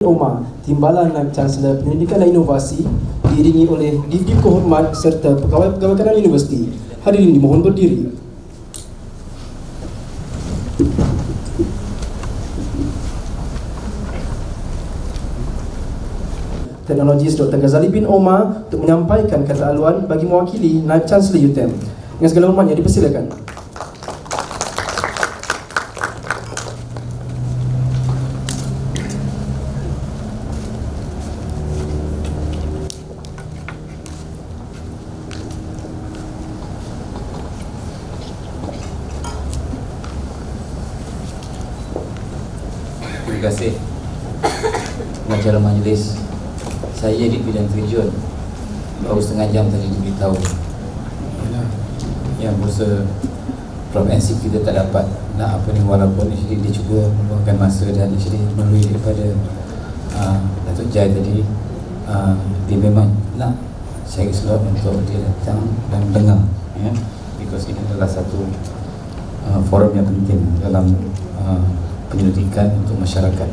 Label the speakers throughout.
Speaker 1: Omar, Timbalan Naib Chancellor Pendidikan dan Inovasi, diiringi oleh Divdi Kehormat serta pegawai-pegawai kanan universiti. Hadirin dimohon berdiri. Teknologis Dr. Ghazali bin Omar untuk menyampaikan kata aluan bagi mewakili Naib Chancellor UTM. Dengan segala hormatnya dipersilakan.
Speaker 2: Terima kasih pengacara majlis. Saya di bidang terjun baru setengah jam tadi diberitahu. Yang berusaha Prof. kita tak dapat nak apa ni, walaupun dia cuba meluangkan masa dan melalui daripada Datuk Jai tadi, dia memang nak cari slot untuk dia datang dan dengar, because ini adalah satu forum yang penting dalam penyelidikan untuk masyarakat.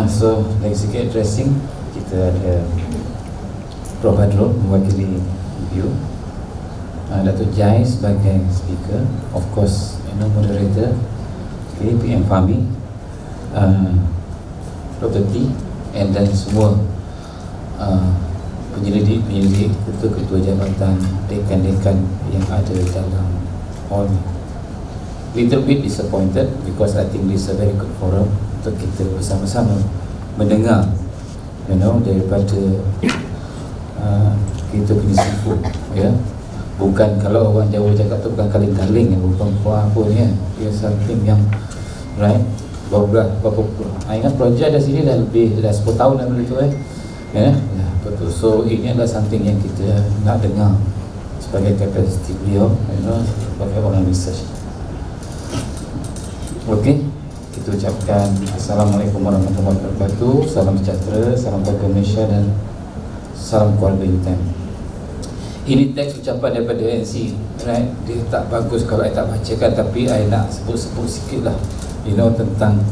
Speaker 2: So dari segi addressing, kita ada Prof. Badrul mewakili view, Datuk Jai sebagai speaker, of course moderator, PM Fahmi, Dr. T, and dan semua penyelidik, ketua-ketua jabatan, dekan-dekan yang ada dalam hall. Little bit disappointed because I think this is a very good forum untuk kita bersama-sama mendengar daripada kita punya seafood, bukan, kalau orang Jawa cakap tu bukan kaling-kaling, bukan apa ni, dia something yang right. Berapa I ingat projek dah sini dah 10 tahun dah benda tu, betul. So ini adalah something yang kita nak dengar sebagai kapasiti beliau, sebagai orang research. Okey, kita ucapkan Assalamualaikum warahmatullahi wabarakatuh. Salam sejahtera, salam keluarga Malaysia dan salam keluarga UTM. Ini teks ucapan daripada ANC, right? Dia tak bagus kalau I tak bacakan, tapi I nak sebut sikit lah, tentang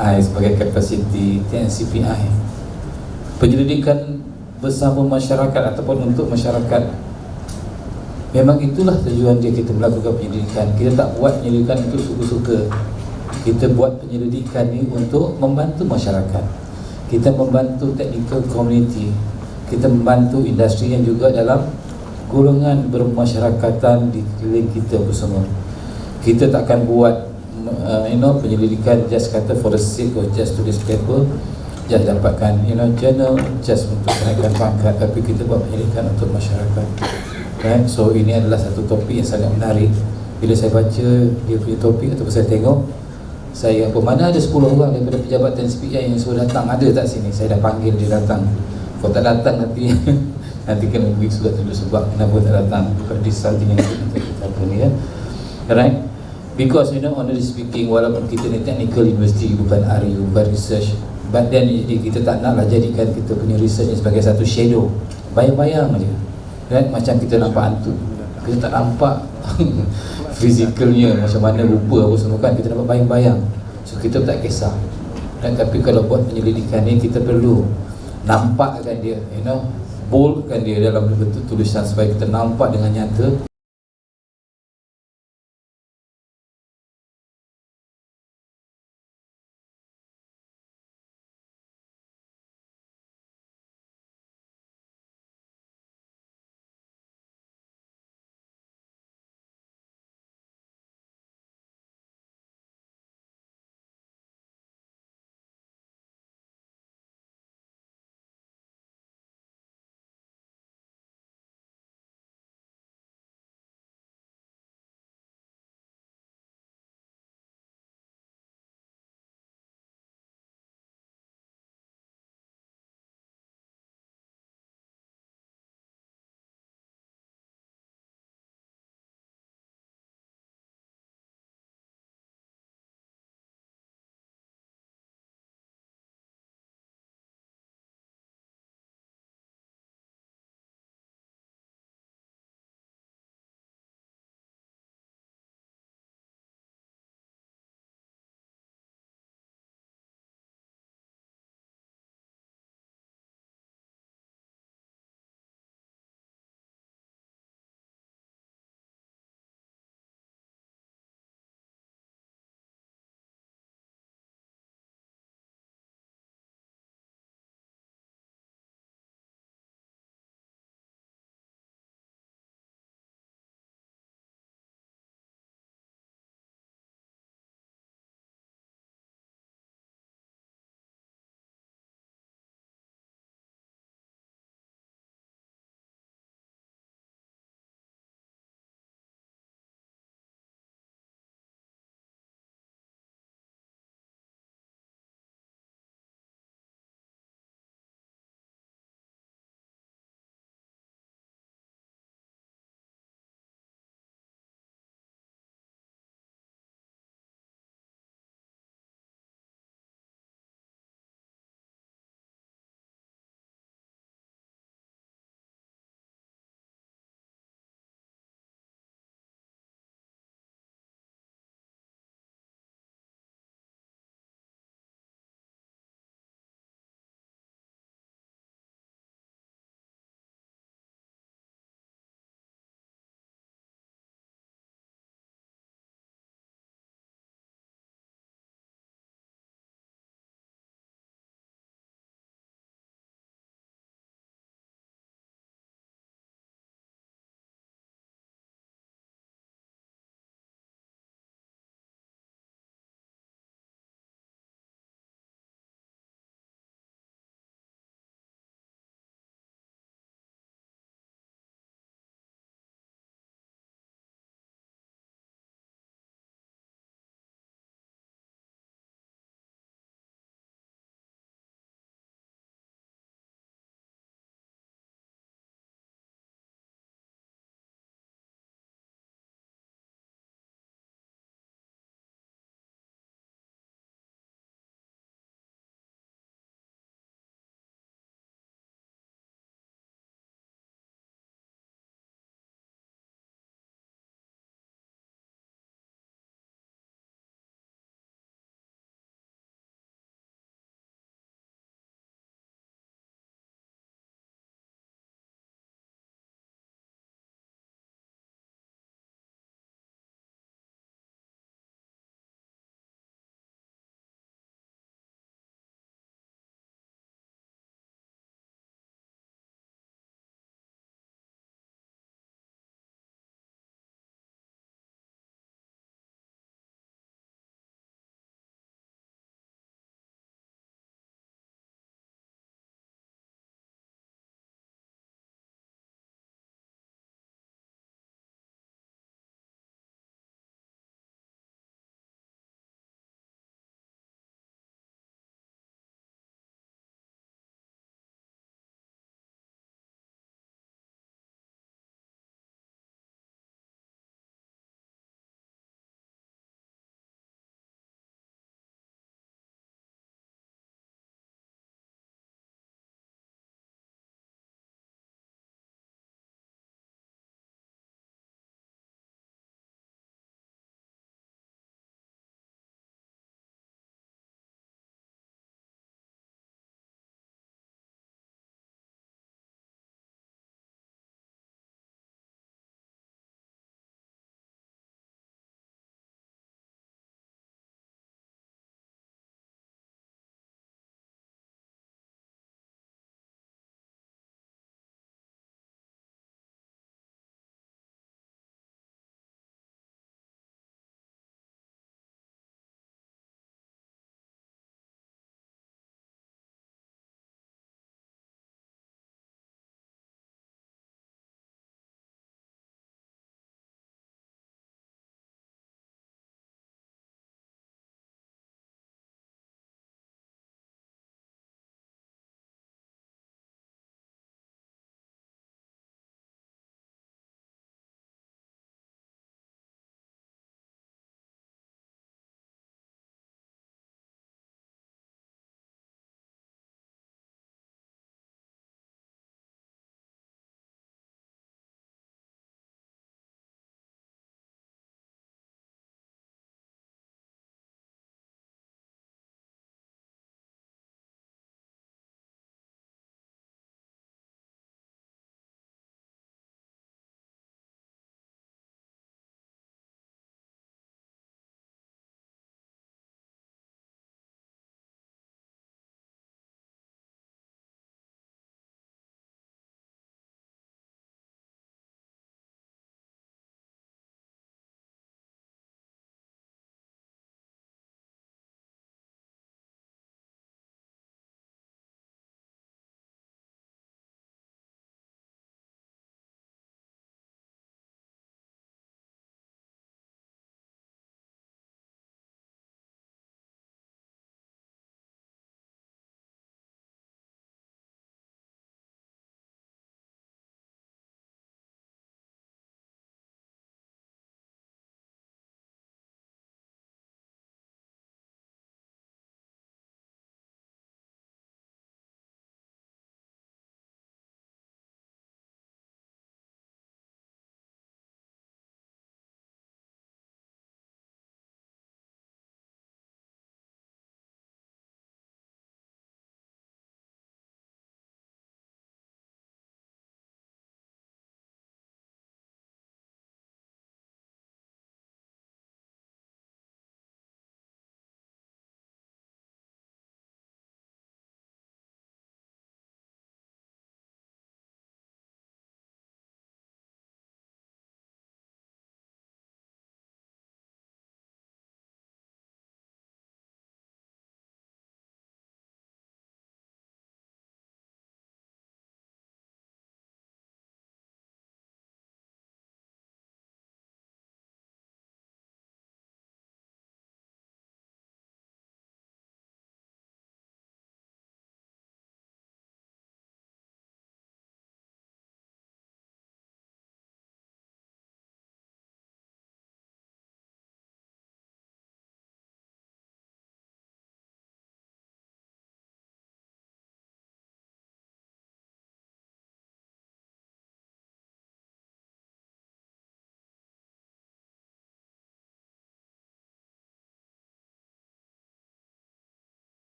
Speaker 2: I sebagai kapasiti TNCPI. Penyelidikan bersama masyarakat ataupun untuk masyarakat. Memang itulah tujuan dia, kita melakukan penyelidikan. Kita tak buat penyelidikan itu suka-suka. Kita buat penyelidikan ini untuk membantu masyarakat. Kita membantu technical community. Kita membantu industri yang juga dalam golongan bermasyarakatan di keliling kita bersama. Kita takkan buat penyelidikan just kata for the sake of just tulis paper, just dapatkan journal, just untuk kenaikan pangkat, tapi kita buat penyelidikan untuk masyarakat. Right? So ini adalah satu topik yang sangat menarik. Bila saya baca dia punya topik ataupun saya tengok, saya mana ada 10 orang daripada pejabat TNCPI yang suruh datang, ada tak sini? Saya dah panggil dia datang. Kalau tak datang nanti nanti kena beri surat dulu sebab kenapa tak datang. Because this something yang kita apa ni, right? Because honestly speaking, walaupun kita ni technical university, bukan RU, bukan research, but then kita tak naklah jadikan kita punya research ni sebagai satu shadow, bayang-bayang aja. Right? Macam kita nampak hantu, kita tak nampak fizikalnya macam mana rupa apa semua, kan kita dapat bayang-bayang. So kita tak kisah. Dan tapi kalau buat penyelidikan ni, kita perlu nampakkan dia, boldkan dia dalam bentuk tulisan supaya kita nampak dengan nyata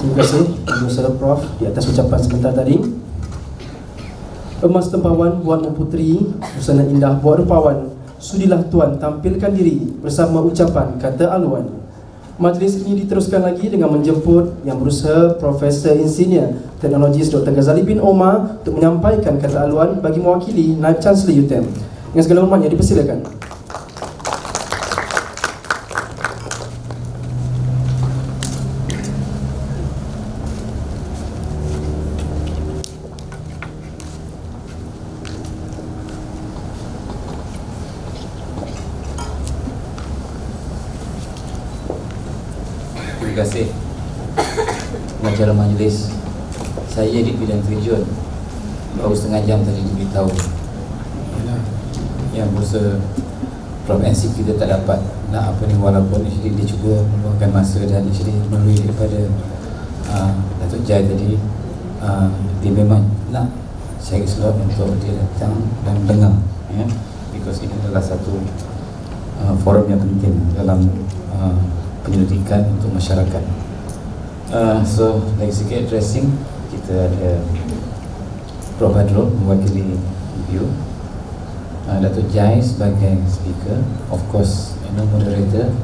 Speaker 1: Terima kasih Ibu Saudara Prof di atas ucapan sebentar tadi. Emas tempawan buat putri, busana indah buat rupawan. Sudilah tuan tampilkan diri bersama ucapan kata aluan. Majlis ini diteruskan lagi dengan menjemput Yang Berusaha Profesor Insinyur Teknologis Dr. Ghazali bin Omar untuk menyampaikan kata aluan bagi mewakili Naib Chancellor UTM. Dengan segala hormatnya dipersilakan.
Speaker 2: Terima kasih pengacara majlis. Saya di bidang terjun baru setengah jam tadi diberitahu yang berusaha Prof NC kita tak dapat nak apa ni, walaupun dia cuba meluangkan masa dan melalui daripada Datuk Jai tadi, dia memang nak cari slot untuk dia datang dan dengar, ya, because ini adalah satu forum yang penting dalam penyelidikan untuk masyarakat. So dari segi addressing, kita ada Prof Badrul mewakili review, Datuk Jai sebagai speaker, of course moderator,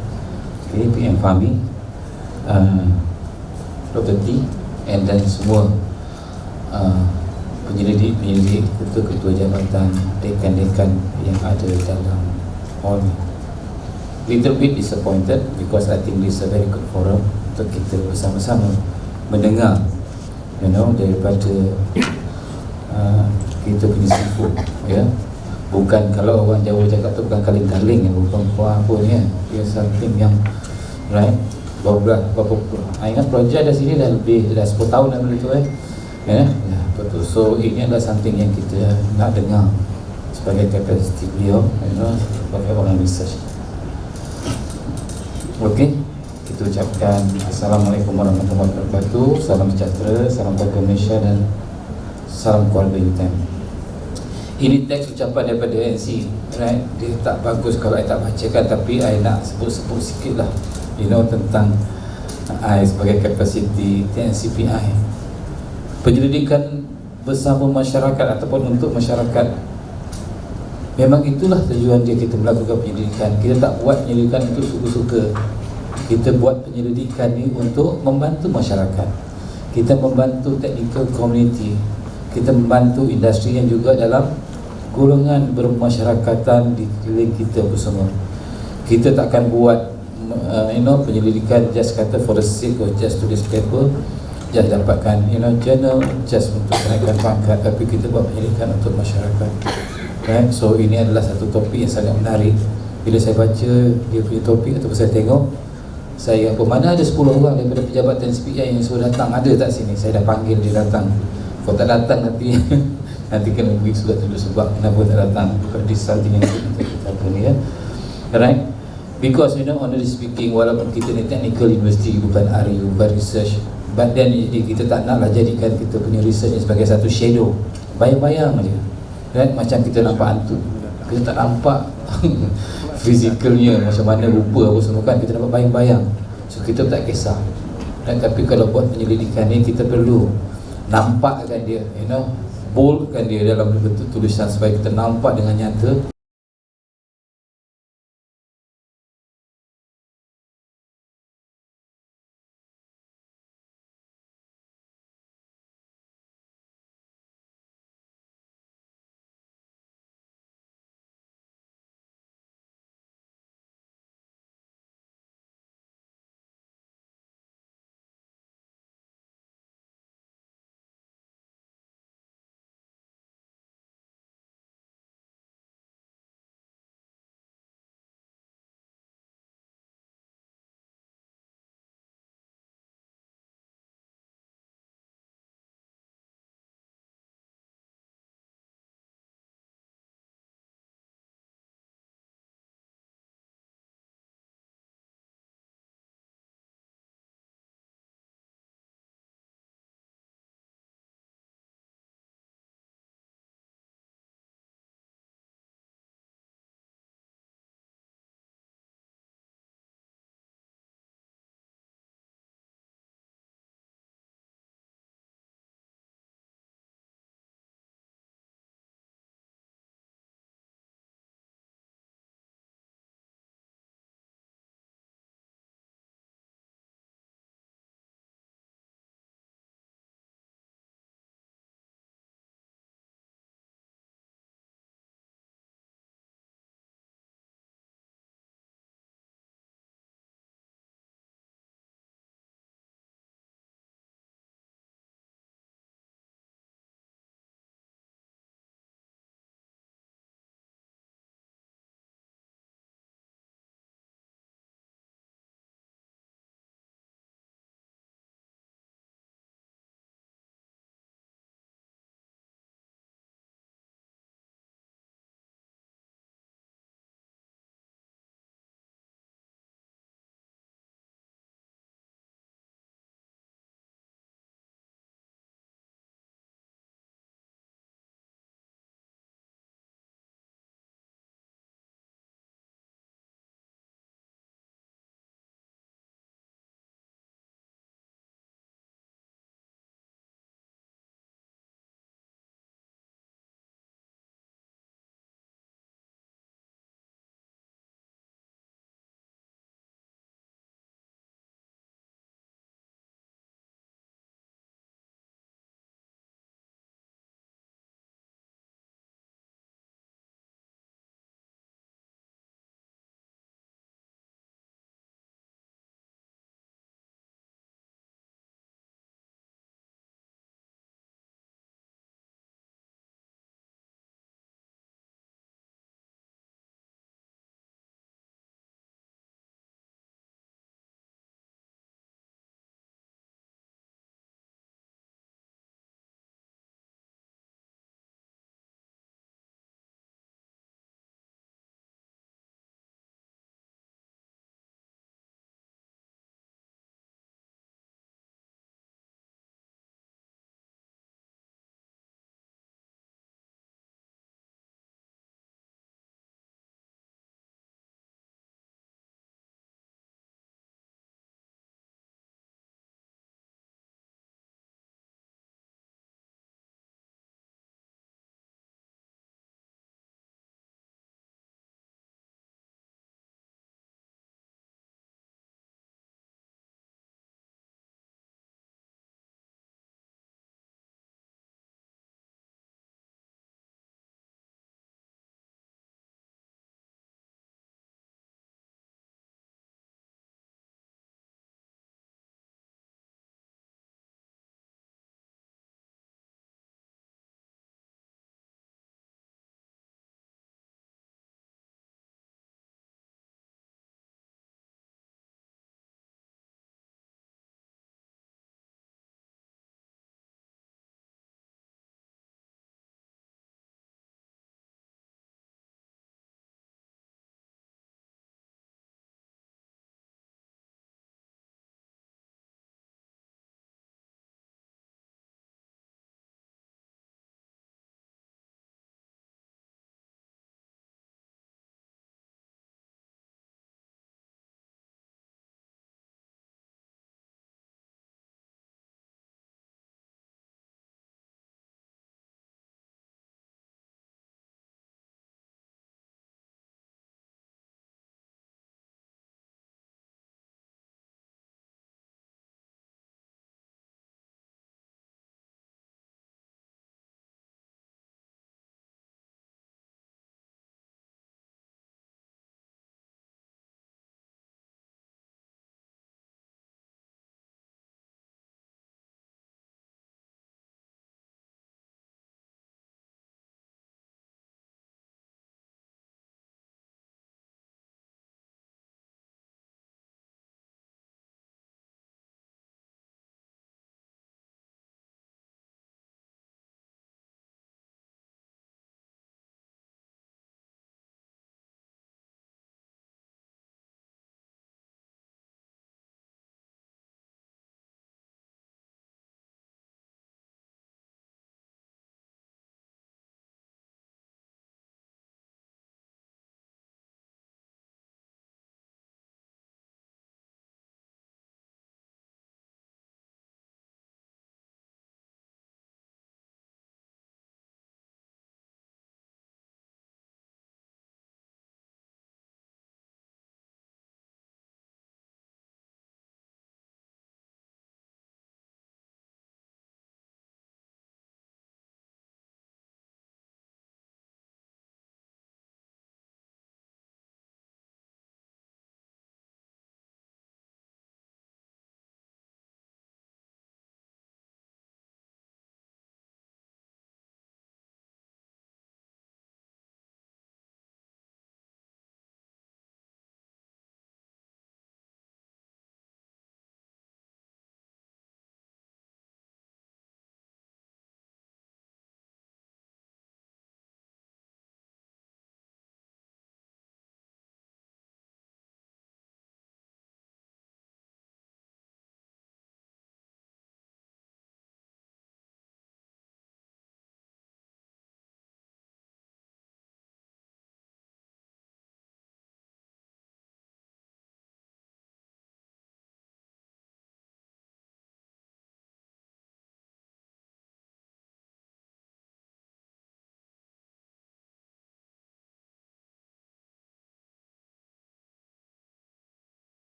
Speaker 2: okay, PM Fahmi, Dr. T, and dan semua penyelidik, ketua-ketua jabatan, dekan-dekan yang ada dalam hall. Little bit disappointed because I think this is a very good forum untuk kita bersama-sama mendengar, daripada kita punya seafood, ya. Bukan, kalau orang Jawa cakap tu bukan kaling-kaling, bukan kuah apa ni, dia something yang right. Berapa I ingat projek dah sini dah 10 tahun dah begitu, ya, betul. So ini adalah something yang kita nak dengar sebagai kapasiti beliau, sebagai orang research. Okey, kita ucapkan Assalamualaikum warahmatullahi wabarakatuh. Salam sejahtera, salam keluarga Malaysia dan salam keluarga UTM. Ini teks ucapan daripada ANC, right? Dia tak bagus kalau I tak bacakan, tapi I nak sebut-sebut sikit lah, tentang I sebagai kapasiti TNCPI. Penyelidikan bersama masyarakat ataupun untuk masyarakat, memang itulah tujuan dia, kita melakukan penyelidikan. Kita tak buat penyelidikan untuk suka-suka. Kita buat penyelidikan ni untuk membantu masyarakat. Kita membantu technical community. Kita membantu industri yang juga dalam golongan bermasyarakatan di keliling kita bersama. Kita takkan buat penyelidikan just kata for the sake of just tulis paper, just dapatkan journal, just untuk menaikkan pangkat, tapi kita buat penyelidikan untuk masyarakat. Right? So ini adalah satu topik yang sangat menarik. Bila saya baca dia punya topik ataupun saya tengok, saya mana ada 10 orang daripada pejabat TNCPI yang suruh datang, ada tak sini? Saya dah panggil dia datang. Kalau tak datang nanti nanti kena beri surat dulu sebab kenapa tak datang. Because this something yang kita apa ni, ya. Right? Because honestly speaking, walaupun kita ni technical university, bukan RI, bukan research, but then kita tak naklah jadikan kita punya research ni sebagai satu shadow, bayang-bayang aja. Right? Macam kita nampak hantu, kita tak nampak fizikalnya macam mana rupa apa semua, kan kita nampak bayang-bayang. So kita tak kisah. Dan tapi kalau buat penyelidikan ni, kita perlu nampakkan dia, boldkan dia dalam bentuk tulisan supaya kita nampak dengan nyata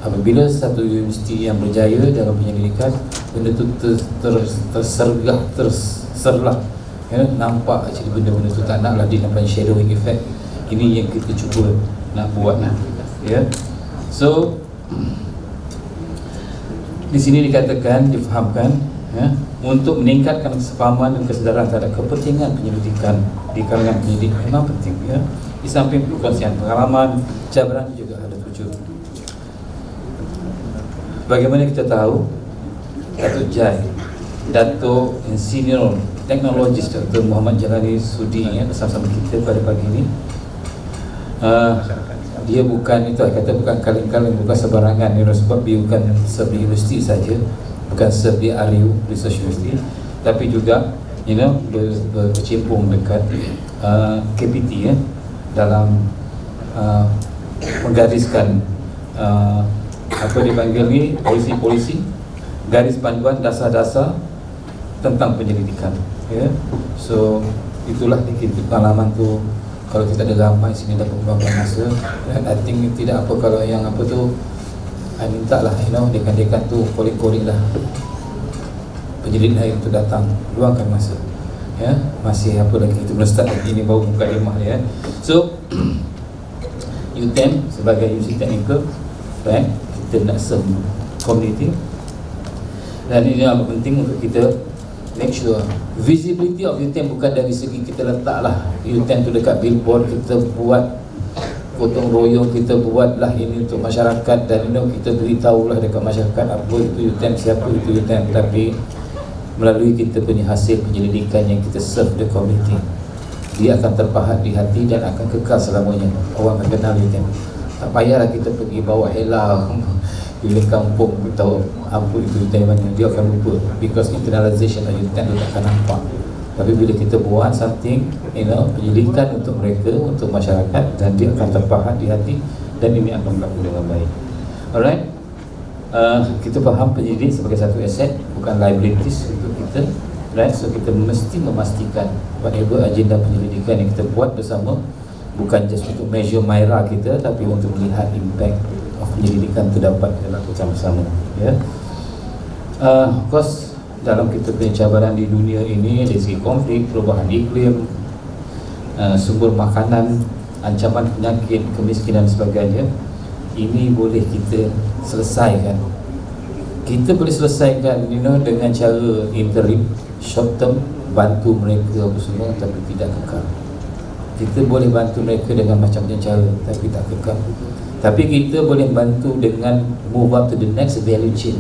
Speaker 2: Apabila satu universiti yang berjaya dalam penyelidikan, benda tu terserlah, nampak jadi benda-benda tu tak naklah dinamakan shadowing effect. Ini yang kita cuba nak buat lah, ya. So di sini dikatakan, difahamkan, ya, untuk meningkatkan kesepahaman dan kesedaran terhadap kepentingan penyelidikan di kalangan penyidik memang penting, ya. Di samping perkongsian pengalaman, cabaran juga ada tujuh. Bagaimana kita tahu Datuk Jai, Datuk Insinyur Teknologis Dr. Muhammad Jalani Sudi, ya, bersama-sama kita pada pagi ini. Dia bukan itu, kata bukan kaleng-kaleng, bukan sebarangan, sebab dia bukan serve universiti saja, bukan serve di RU Research University, tapi juga berkecimpung dekat KPT, ya, dalam menggariskan apa dipanggil ni, polisi-polisi, garis panduan dasar-dasar tentang penyelidikan, ya. So itulah dikit pengalaman tu. Kalau kita ada ramai sini dapat beberapa masa, dan I think tidak apa kalau yang apa tu, I minta lah, dekan-dekan tu korik-korik lah penyelidik lain tu datang, luangkan masa, ya. Masih apa lagi, kita belum start lagi, ini baru buka lemah, ya. So UTM sebagai universiti teknikal, right, kita nak serve community, dan ini yang penting untuk kita make sure visibility of UTM bukan dari segi kita letaklah UTM tu dekat billboard, kita buat gotong royong, kita buatlah ini untuk masyarakat, dan kita beritahulah dekat masyarakat apa itu UTM, siapa itu UTM, tapi melalui kita punya hasil penyelidikan yang kita serve the community, dia akan terpahat di hati dan akan kekal selamanya. Orang akan kenal UTM. Tak payahlah kita pergi bawa helah di kampung tahu apa itu UTM mana, dia akan lupa, because internalization of UTM dia takkan nampak. Tapi bila kita buat something, penyelidikan untuk mereka, untuk masyarakat, dan dia akan terpahat di hati, dan ini akan berlaku dengan baik. Alright, kita faham penyelidik sebagai satu aset, bukan liabilities untuk kita, right? So kita mesti memastikan whatever agenda penyelidikan yang kita buat bersama bukan just untuk measure MyRA kita, tapi untuk melihat impact of penyelidikan itu dapat dilakukan bersama, ya. Of course, dalam kita punya cabaran di dunia ini, dari segi konflik, perubahan iklim, sumber makanan, ancaman penyakit, kemiskinan dan sebagainya, ini boleh kita selesaikan. Kita boleh selesaikan dengan cara interim, short term, bantu mereka apa semua, tapi tidak kekal. Kita boleh bantu mereka dengan macam-macam cara, tapi tak kekal. Tapi kita boleh bantu dengan move up to the next value chain,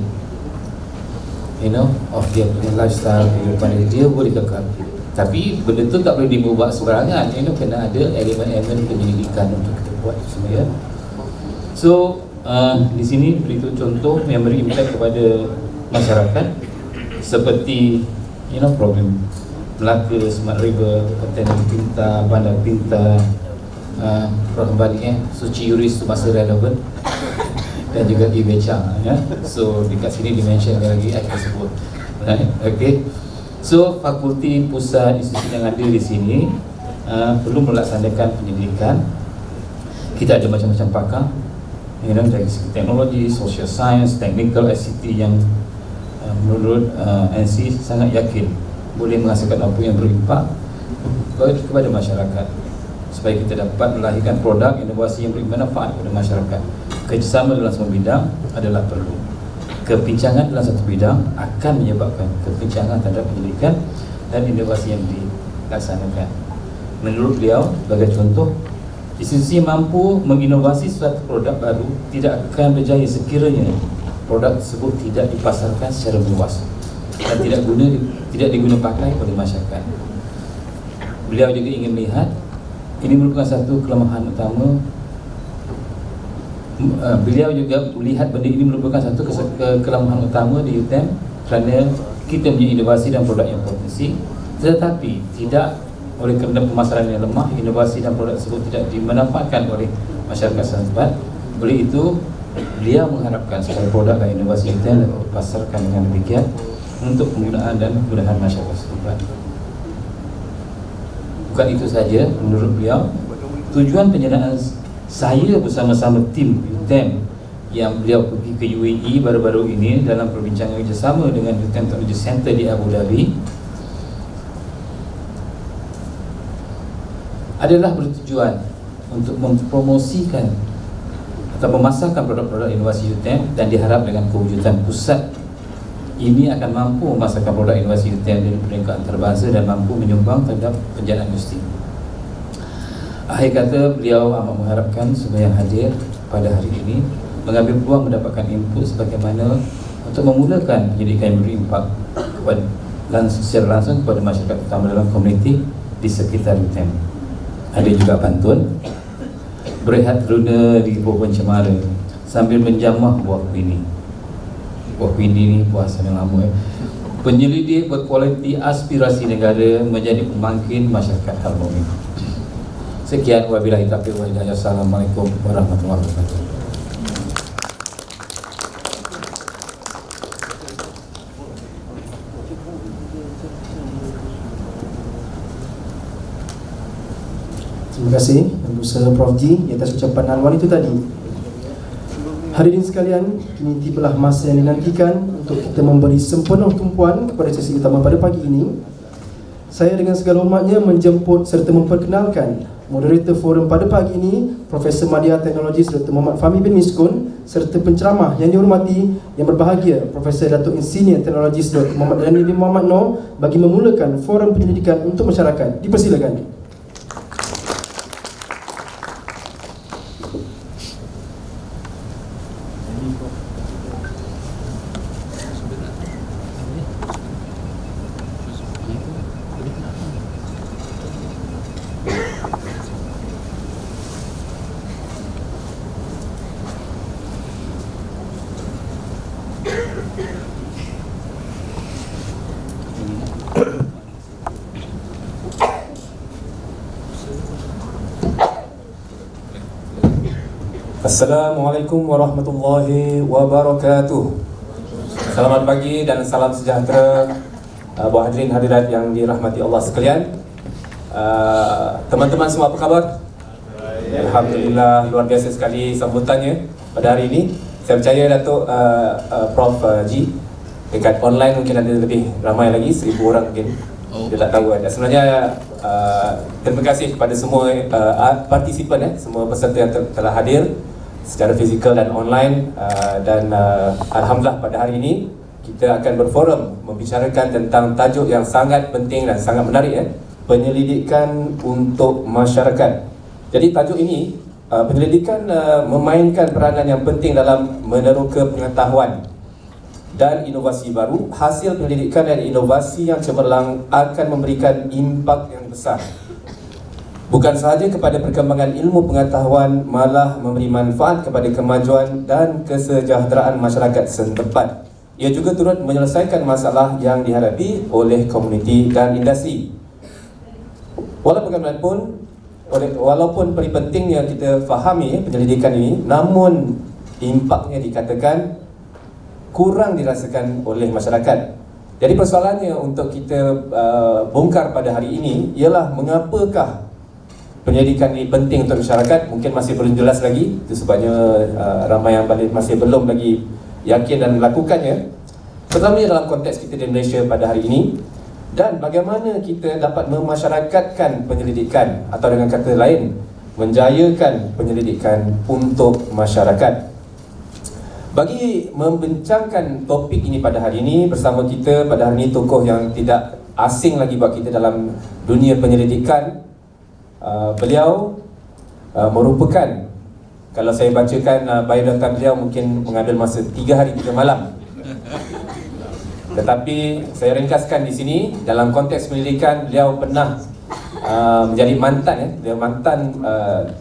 Speaker 2: of their lifestyle, kehidupan dia boleh kekal. Tapi benda tu tak boleh dimubah sebarangan, kena ada elemen-elemen penyelidikan untuk kita buat semua, ya. So di sini beritahu contoh yang beri impact kepada masyarakat, seperti program Melaka, Smart River, Pertanian Pintar, Bandar Pintar, kembali Suci Yuris masih relevan, dan juga e-becang, ya. So dekat sini dimention lagi saya sebut, right? Okay. So fakulti, pusat, institusi yang ada di sini perlu melaksanakan penyelidikan. Kita ada macam-macam pakar, dari segi teknologi, social science, technical, ICT, yang menurut NC sangat yakin boleh menghasilkan apa yang berimpak kepada masyarakat, supaya kita dapat melahirkan produk inovasi yang beri manfaat kepada masyarakat. Kerjasama dalam semua bidang adalah perlu. Kepincangan dalam satu bidang akan menyebabkan kepincangan terhadap penyelidikan dan inovasi yang dilaksanakan. Menurut beliau, sebagai contoh, institusi mampu menginovasi suatu produk baru tidak akan berjaya sekiranya produk tersebut tidak dipasarkan secara luas dan tidak diguna pakai oleh masyarakat. Beliau juga ingin melihat, ini merupakan satu kelemahan utama. Beliau juga melihat benda ini merupakan satu kelemahan utama di UTM, kerana kita punya inovasi dan produk yang potensi, tetapi tidak oleh kerana pemasaran yang lemah, inovasi dan produk tersebut tidak dimanfaatkan oleh masyarakat setempat. Oleh itu, beliau mengharapkan supaya produk dan inovasi UTM dapat dipasarkan dengan demikian untuk penggunaan dan kemudahan masyarakat setempat. Bukan itu saja, menurut beliau, tujuan penyertaan saya bersama-sama tim UTM yang beliau pergi ke UAE baru-baru ini dalam perbincangan kerjasama dengan Youth Technology Center di Abu Dhabi adalah bertujuan untuk mempromosikan atau memasarkan produk-produk inovasi UTM, dan diharap dengan kewujudan pusat ini akan mampu memasarkan produk inovasi UTM dari peringkat antarabangsa dan mampu menyumbang terhadap penjanaan industri. Akhir kata, beliau amat mengharapkan semua yang hadir pada hari ini mengambil peluang mendapatkan input sebagaimana untuk memulakan pendidikan yang berimpak secara langsung kepada masyarakat, terutama dalam komuniti di sekitar UTM. Ada juga pantun, berehat runa di pohon cemara sambil menjamah buah kuini. Buah kuini ni buah yang lama. Penyelidik berkualiti aspirasi negara menjadi pemangkin masyarakat harmoni. Sekian, wabillahi taufiq wal hidayah. Assalamualaikum warahmatullahi wabarakatuh.
Speaker 1: Terima kasih Yang Besar Prof G atas ucapan Anwar itu tadi. Hadirin sekalian, kini tibalah masa yang dinantikan untuk kita memberi sepenuh tumpuan kepada sesi utama pada pagi ini. Saya dengan segala hormatnya menjemput serta memperkenalkan moderator forum pada pagi ini, Profesor Madya Teknologi Dr. Muhammad Fahmi bin Miskun, serta penceramah yang dihormati yang berbahagia Profesor Datuk Insinyur Teknologi Dr. Muhammad Dhani bin Muhammad Noor bagi memulakan forum penyelidikan untuk masyarakat. Dipersilakan.
Speaker 3: Assalamualaikum warahmatullahi wabarakatuh. Selamat pagi dan salam sejahtera buat hadirin hadirat yang dirahmati Allah sekalian. Teman-teman semua apa khabar? Alhamdulillah, luar biasa sekali sambutannya pada hari ini. Saya percaya Datuk Prof G dekat online mungkin ada lebih ramai lagi, 1000 orang mungkin. Dia tak tahu ada. Sebenarnya terima kasih kepada semua partisipan, semua peserta yang telah hadir secara fizikal dan online, dan alhamdulillah pada hari ini kita akan berforum membicarakan tentang tajuk yang sangat penting dan sangat menarik, penyelidikan untuk masyarakat. Jadi tajuk ini, penyelidikan memainkan peranan yang penting dalam meneroka pengetahuan dan inovasi baru. Hasil penyelidikan dan inovasi yang cemerlang akan memberikan impak yang besar, bukan sahaja kepada perkembangan ilmu pengetahuan, malah memberi manfaat kepada kemajuan dan kesejahteraan masyarakat setempat. Ia juga turut menyelesaikan masalah yang dihadapi oleh komuniti dan industri. Walaupun pentingnya kita fahami penyelidikan ini, namun impaknya dikatakan kurang dirasakan oleh masyarakat. Jadi persoalannya untuk kita bongkar pada hari ini ialah mengapakah penyelidikan ini penting untuk masyarakat. Mungkin masih belum jelas lagi, itu sebabnya ramai yang masih belum lagi yakin dan melakukannya, terutamanya dalam konteks kita di Malaysia pada hari ini. Dan bagaimana kita dapat memasyarakatkan penyelidikan, atau dengan kata lain, menjayakan penyelidikan untuk masyarakat. Bagi membincangkan topik ini pada hari ini, bersama kita pada hari ini tokoh yang tidak asing lagi buat kita dalam dunia penyelidikan. Beliau merupakan, kalau saya bacakan biodata beliau mungkin mengambil masa 3 hari 3 malam. Tetapi saya ringkaskan di sini, dalam konteks penyelidikan beliau pernah menjadi mantan, beliau mantan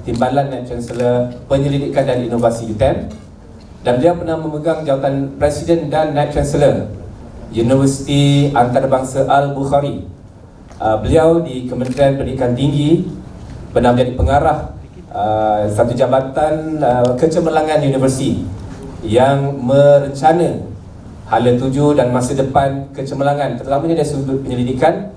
Speaker 3: Timbalan Naib Chancellor Penyelidikan dan Inovasi UTM, dan beliau pernah memegang jawatan Presiden dan Naib Chancellor Universiti Antarabangsa Al-Bukhari. Beliau di Kementerian Pendidikan Tinggi pernah menjadi pengarah satu jabatan kecemerlangan universiti yang merencana hala tuju dan masa depan kecemerlangan, terutamanya dari sudut penyelidikan.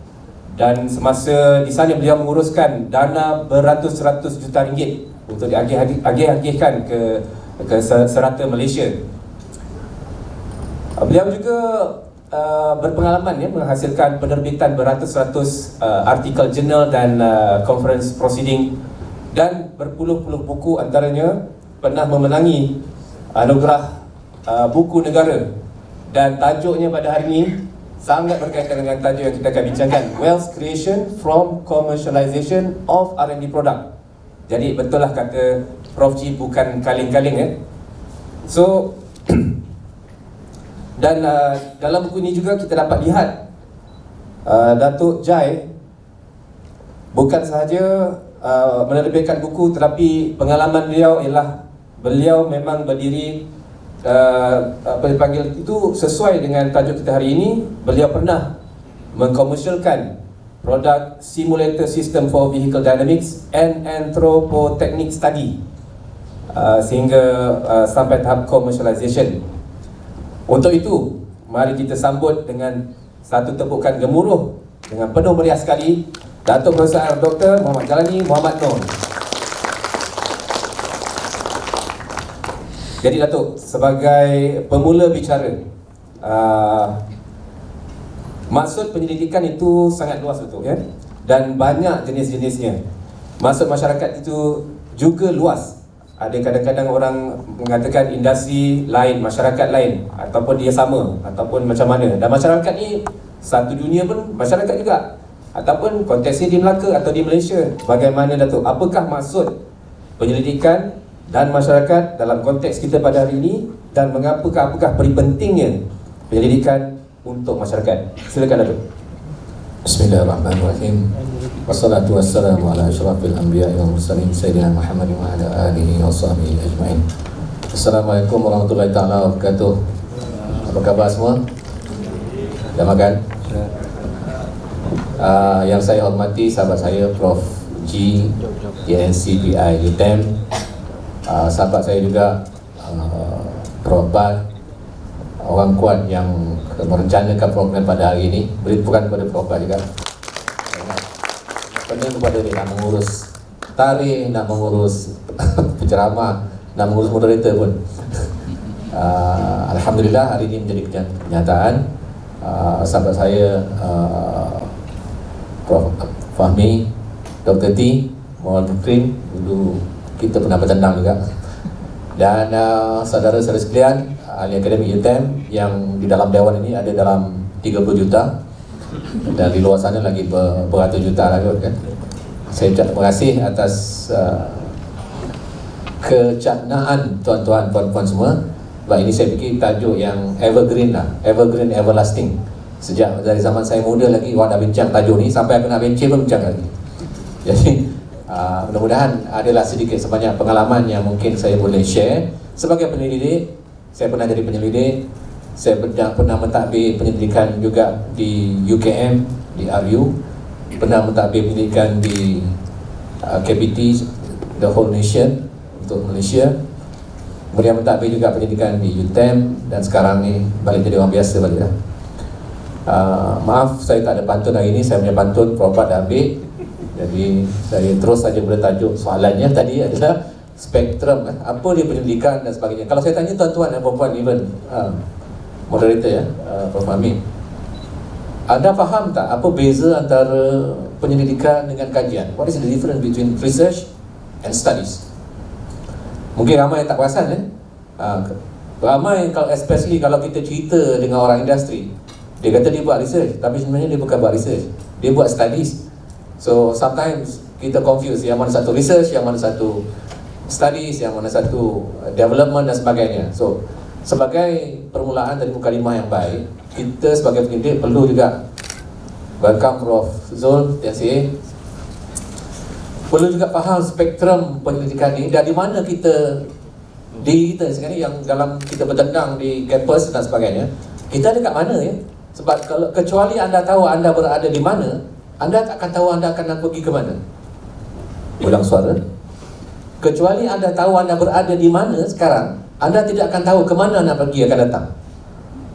Speaker 3: Dan semasa di sana beliau menguruskan dana beratus-ratus juta ringgit untuk diagih-agihkan ke ke serata Malaysia. Beliau juga berpengalaman ya, menghasilkan penerbitan beratus-ratus artikel jurnal dan conference proceeding, dan berpuluh-puluh buku, antaranya pernah memenangi anugerah buku negara. Dan tajuknya pada hari ini sangat berkaitan dengan tajuk yang kita akan bincangkan, Wealth Creation from Commercialization of R&D Product. Jadi betul lah kata Prof G, bukan kaling-kaling ya. So dan dalam buku ini juga kita dapat lihat Datuk Jai bukan sahaja menerbitkan buku, tetapi pengalaman beliau ialah beliau memang berdiri apa dipanggil itu sesuai dengan tajuk kita hari ini. Beliau pernah mengkomersialkan produk Simulator System for Vehicle Dynamics and Anthropotechnic Study sehingga sampai tahap commercialization. Untuk itu, mari kita sambut dengan satu tepukan gemuruh dengan penuh meriah sekali Datuk Profesor Dr. Muhammad Jalani Muhammad Noor. Jadi Datuk, sebagai pemula bicara, maksud penyelidikan itu sangat luas betul ya, dan banyak jenis-jenisnya. Maksud masyarakat itu juga luas. Ada kadang-kadang orang mengatakan industri lain, masyarakat lain, ataupun dia sama, ataupun macam mana. Dan masyarakat ni satu dunia pun masyarakat juga, ataupun konteksnya di Melaka atau di Malaysia. Bagaimana Datuk? Apakah maksud penyelidikan dan masyarakat dalam konteks kita pada hari ini, dan apakah pentingnya penyelidikan untuk masyarakat? Silakan Datuk.
Speaker 4: Bismillahirrahmanirrahim. Wassalatu wassalamu ala asyrafil anbiya'i wal mursalin sayyidina Muhammad wa ala alihi wa sahbihi ajma'in. Assalamualaikum warahmatullahi taala wabarakatuh. Apa khabar semua? Dah makan? Yang saya hormati sahabat saya Prof G, DNCPI UTM, sahabat saya juga Prof Bat, orang kuat yang merencanakan program pada hari ini. Beri tepukan kepada Prof Bat juga. Penuh kepada dia nak mengurus tarikh, nak mengurus penceramah, nak mengurus moderator pun. Alhamdulillah hari ini menjadi kenyataan. Sahabat saya Prof Fahmi, Dr. T, Muhammad Mukrim, dulu kita pernah bertandang juga. Dan saudara-saudara sekalian, ahli akademik UTM yang di dalam dewan ini ada dalam 30 juta, dan di luar sana lagi beratus juta lagi kan. Saya ucap terima kasih atas kecaknaan tuan-tuan, puan-puan semua. Sebab ini saya fikir tajuk yang evergreen lah, evergreen, everlasting. Sejak dari zaman saya muda lagi orang dah bincang tajuk ni, sampai aku nak bencin pun bincang lagi. Jadi mudah-mudahan adalah sedikit sebanyak pengalaman yang mungkin saya boleh share. Sebagai penyelidik, saya pernah jadi penyelidik. Saya pernah mentadbir penyelidikan juga di UKM, di RU. Pernah mentadbir penyelidikan di KPT, The Whole Nation, untuk Malaysia. Kemudian mentadbir juga penyelidikan di UTM. Dan sekarang ni balik jadi orang biasa balik lah. Maaf saya tak ada pantun hari ini. Saya punya pantun Prof dah ambil. Jadi saya terus saja bertajuk. Soalannya tadi adalah spektrum, apa dia penyelidikan dan sebagainya. Kalau saya tanya tuan-tuan dan puan-puan, even moderator ya, Prof Amin, anda faham tak apa beza antara penyelidikan dengan kajian? What is the difference between research and studies? Mungkin ramai yang tak perasan ramai, kalau especially kalau kita cerita dengan orang industri, dia kata dia buat research, tapi sebenarnya dia bukan buat research, dia buat studies. So sometimes kita confuse yang mana satu research, yang mana satu studies, yang mana satu development dan sebagainya. So sebagai permulaan dari mukadimah yang baik, kita sebagai pendidik perlu juga welcome Prof Zul, TNCA, perlu juga faham spektrum penyelidikan ini, dari mana kita diri kita sekarang yang dalam kita bertendang di campus dan sebagainya, kita ada kat mana ya. Sebab kalau kecuali anda tahu anda berada di mana, anda tak akan tahu anda akan pergi ke mana. Ulang suara. Kecuali anda tahu anda berada di mana sekarang, anda tidak akan tahu ke mana anda pergi akan datang.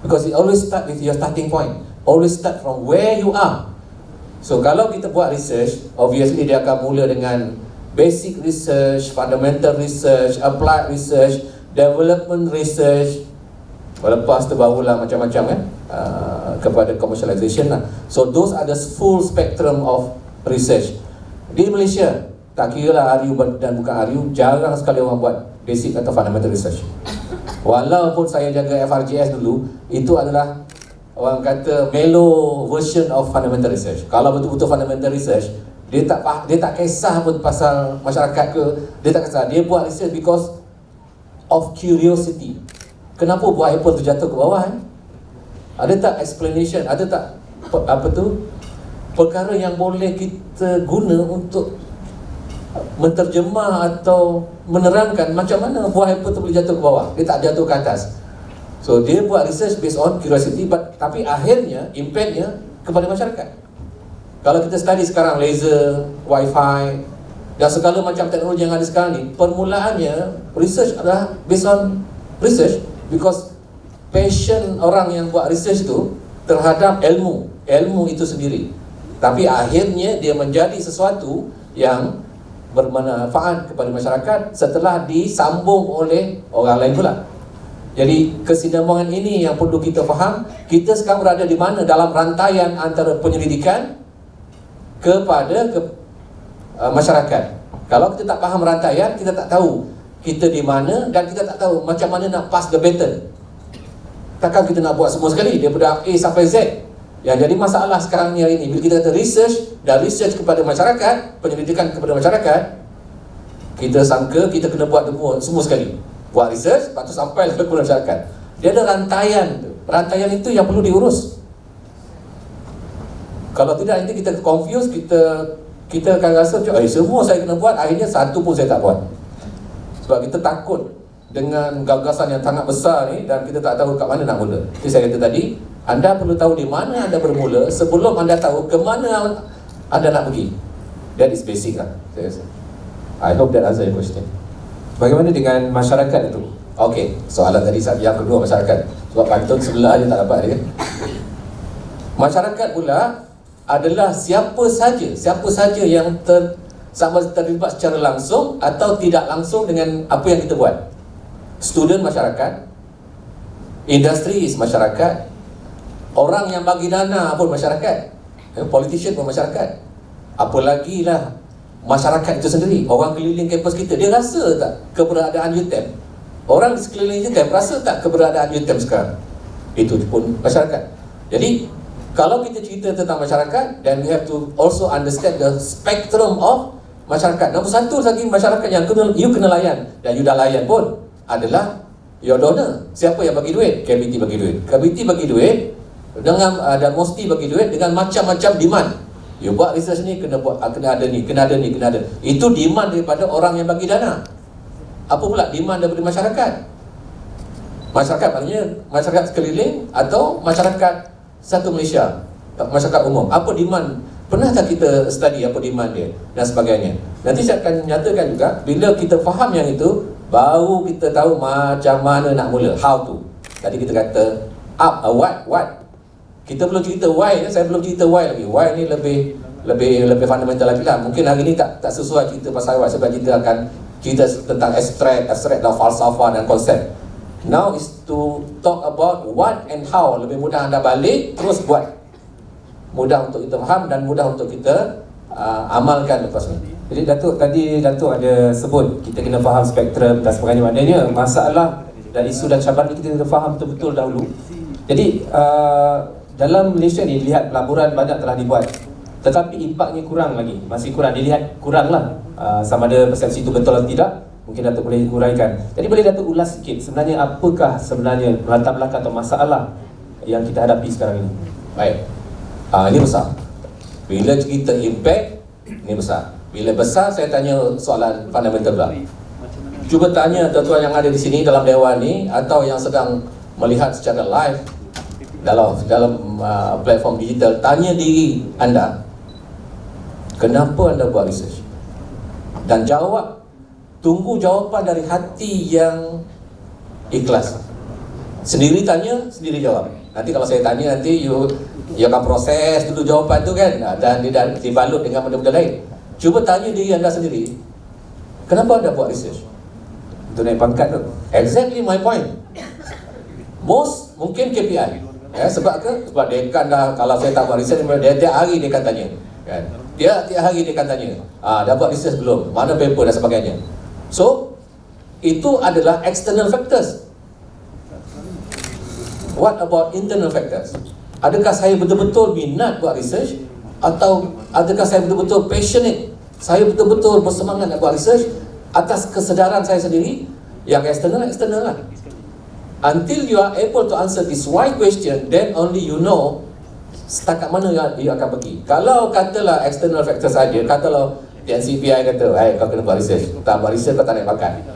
Speaker 4: Because it always start with your starting point. Always start from where you are. So kalau kita buat research, obviously dia akan mula dengan basic research, fundamental research, applied research, development research, lepas tu barulah macam-macam kan, kepada commercialization lah. So those are the full spectrum of research. Di Malaysia, tak kira lah RU dan bukan RU, jarang sekali orang buat basic atau fundamental research. Walaupun saya jaga FRGS dulu, itu adalah orang kata mellow version of fundamental research. Kalau betul-betul fundamental research, dia tak kisah pun pasal masyarakat ke, dia tak kisah. Dia buat research because of curiosity. Kenapa buah apple tu jatuh ke bawah? Ada tak explanation? Ada tak perkara yang boleh kita guna untuk menterjemah atau menerangkan macam mana buah apple tu boleh jatuh ke bawah? Dia tak jatuh ke atas. So dia buat research based on curiosity, tapi akhirnya impactnya kepada masyarakat. Kalau kita study sekarang laser, wifi dan segala macam teknologi yang ada sekarang ni, permulaannya research adalah based on research because passion orang yang buat research tu terhadap ilmu itu sendiri. Tapi akhirnya dia menjadi sesuatu yang bermanfaat kepada masyarakat setelah disambung oleh orang lain pula. Jadi kesinambungan ini yang perlu kita faham. Kita sekarang berada di mana dalam rantaian antara penyelidikan kepada masyarakat. Kalau kita tak faham rantaian, kita tak tahu kita di mana dan kita tak tahu macam mana nak pass the baton. Takkan kita nak buat semua sekali daripada A sampai Z. Yang jadi masalah sekarang ni hari ini, bila kita kata research dan research kepada masyarakat, penyelidikan kepada masyarakat, kita sangka kita kena buat semua sekali. Buat research, lepas tu sampai kepada masyarakat. Dia ada rantaian. Rantaian itu yang perlu diurus. Kalau tidak, nanti kita confuse, kita akan rasa semua saya kena buat, akhirnya satu pun saya tak buat. Sebab kita takut dengan gagasan yang sangat besar ni dan kita tak tahu kat mana nak mula. Jadi saya kata tadi, anda perlu tahu di mana anda bermula sebelum anda tahu ke mana anda nak pergi. That is basic lah, saya rasa. I hope that answer your question.
Speaker 3: Bagaimana dengan masyarakat itu?
Speaker 4: Okay, soalan tadi yang kedua masyarakat. Sebab pantun sebelah je tak dapat dia. Masyarakat pula adalah siapa saja yang sama terlibat secara langsung atau tidak langsung dengan apa yang kita buat. Student masyarakat, industri masyarakat, orang yang bagi dana pun masyarakat, politician pun masyarakat. Apalagi lah masyarakat itu sendiri, orang keliling kampus kita, dia rasa tak keberadaan UTM? Orang di sekeliling UTM rasa tak keberadaan UTM sekarang? Itu pun masyarakat. Jadi kalau kita cerita tentang masyarakat, then we have to also understand the spectrum of masyarakat. Nombor satu lagi masyarakat yang you kena layan, dan you dah layan pun, adalah your donor. Siapa yang bagi duit? KBT bagi duit. KBT bagi duit dengan dan Mosti bagi duit dengan macam-macam demand. You buat research ni kena buat, kena ada ni, kena ada ni, kena ada. Itu demand daripada orang yang bagi dana. Apa pula demand daripada masyarakat? Masyarakat maknanya masyarakat sekeliling atau masyarakat satu Malaysia, masyarakat umum. Apa demand? Pernah tak kita study apa demand dia dan sebagainya? Nanti saya akan nyatakan juga, bila kita faham yang itu, baru kita tahu macam mana nak mula, how to. Tadi kita kata what. Kita belum cerita why, saya belum cerita why lagi. Why ni lebih fundamental lagi lah. Mungkin hari ni tak sesuai cerita pasal why, sebab kita akan cerita tentang abstract dan falsafah dan konsep. Now is to talk about what and how. Lebih mudah anda balik, terus buat. Mudah untuk kita faham dan mudah untuk kita amalkan lepas ni.
Speaker 3: Jadi Datuk ada sebut kita kena faham spektrum dan sebagainya. Maknanya masalah dan isu dan cabaran ni kita kena faham betul-betul dahulu. Jadi dalam Malaysia ni lihat pelaburan banyak telah dibuat, tetapi impaknya kurang lagi, masih kurang, dilihat kurang lah. Sama ada persepsi itu betul atau tidak, mungkin Datuk boleh huraikan. Jadi boleh Datuk ulas sikit sebenarnya apakah sebenarnya latar belakang atau masalah yang kita hadapi sekarang ini?
Speaker 4: Baik, ini besar. Bila kita impact, ini besar. Bila besar, saya tanya soalan fundamental pula. Cuba tanya tuan-tuan yang ada di sini dalam dewan ni, atau yang sedang melihat secara live dalam platform digital, tanya diri anda, kenapa anda buat research? Dan jawab, tunggu jawapan dari hati yang ikhlas. Sendiri tanya, sendiri jawab. Nanti kalau saya tanya, nanti you akan proses dulu jawapan tu kan, dan dibalut dengan benda-benda lain. Cuba tanya diri anda sendiri, kenapa anda buat research?
Speaker 3: untuk naik pangkat tu.
Speaker 4: Exactly my point. Most mungkin KPI. Sebab sebab dekan dah, kalau saya tak buat research, dia tiap hari dia akan tanya. Kan? Tiap hari dia akan tanya, dah buat research belum? Mana paper dan sebagainya. So, itu adalah external factors. What about internal factors? Adakah saya betul-betul minat buat research? Atau adakah saya betul-betul passionate? Saya betul-betul bersemangat nak buat research atas kesedaran saya sendiri? Yang external lah. Until you are able to answer this why question, then only you know setakat mana you akan pergi. Kalau katalah external factor saja, katalah TNCPI kata, kau kena buat research, tak buat research kau tak naik pangkat.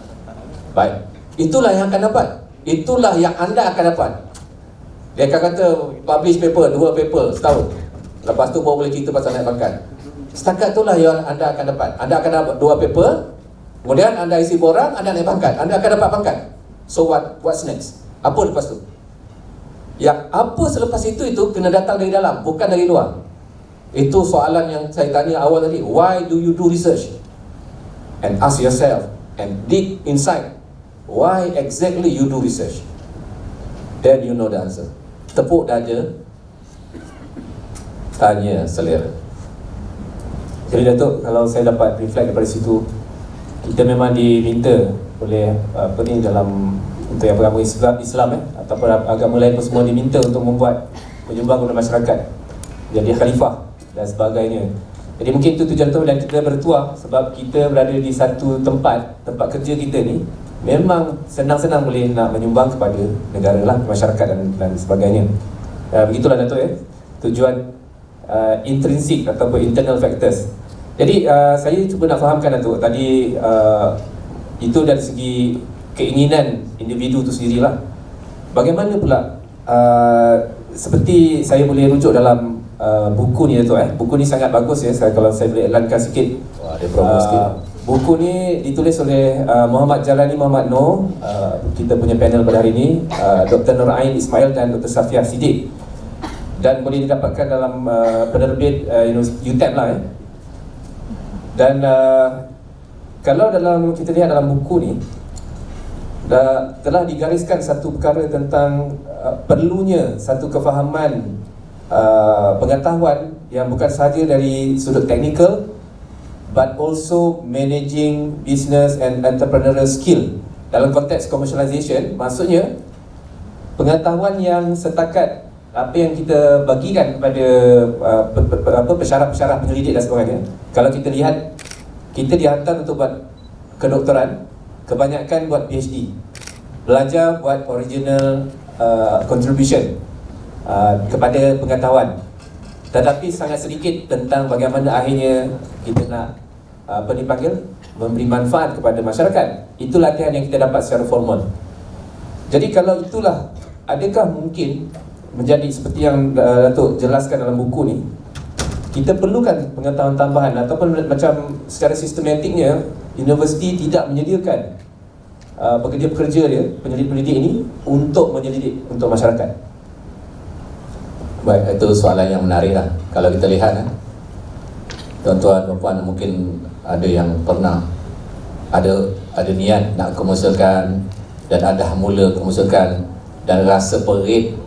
Speaker 4: Baik, itulah yang akan dapat. Itulah yang anda akan dapat. Dia akan kata publish paper, 2 paper setahun, lepas tu baru boleh cerita pasal naik pangkat. Setakat itulah yang anda akan dapat. Anda akan dapat 2 paper, kemudian anda isi borang, anda naik pangkat, anda akan dapat pangkat. So what's next? Apa lepas tu? Yang apa selepas itu kena datang dari dalam, bukan dari luar. Itu soalan yang saya tanya awal tadi. Why do you do research? And ask yourself and dig inside. Why exactly you do research? Then you know the answer. Tepuk dada, tanya selera.
Speaker 3: Jadi Datuk, kalau saya dapat reflect daripada situ, kita memang diminta oleh dalam untuk yang beragama Islam ataupun agama lain pun semua diminta untuk membuat menyumbang kepada masyarakat, jadi khalifah dan sebagainya. Jadi mungkin itu tujuan tu, dan kita bertuah sebab kita berada di satu tempat kerja kita ni memang senang-senang boleh nak menyumbang kepada negara lah, masyarakat dan sebagainya. Begitulah Datuk tujuan intrinsik ataupun internal factors. Jadi saya cuba nak fahamkan Datuk tadi, itu dari segi keinginan individu tu sendirilah. Bagaimana pula seperti saya boleh rujuk dalam buku ni Datuk buku ni sangat bagus kalau saya boleh iklankan sikit.
Speaker 4: Wah, dia promo sikit.
Speaker 3: Buku ni ditulis oleh Muhammad Jalani Muhammad Noor, kita punya panel pada hari ini, Dr. Nur Ain Ismail dan Dr. Safiah Siddiq, dan boleh didapatkan dalam penerbit UTEM lah Dan kalau dalam kita lihat dalam buku ni telah digariskan satu perkara tentang perlunya satu kefahaman pengetahuan yang bukan sahaja dari sudut teknikal, but also managing business and entrepreneurial skill. Dalam konteks commercialization, maksudnya pengetahuan yang setakat apa yang kita bagikan kepada pensyarah-pensyarah penyelidik dan sebagainya. Kalau kita lihat, kita dihantar untuk buat kedoktoran, kebanyakan buat PhD, belajar buat original contribution kepada pengetahuan, tetapi sangat sedikit tentang bagaimana akhirnya kita nak memberi manfaat kepada masyarakat. Itu latihan yang kita dapat secara formal. Jadi kalau itulah, adakah mungkin menjadi seperti yang Datuk jelaskan dalam buku ni, kita perlukan pengetahuan tambahan ataupun macam secara sistematiknya universiti tidak menyediakan pekerja-pekerja dia, penyelidik-penyelidik ini untuk menyelidik untuk masyarakat.
Speaker 4: Baik, itu soalan yang menarik lah. Kalau kita lihat tuan-tuan dan puan mungkin ada yang pernah ada niat nak komersialkan dan ada mula komersialkan dan rasa perit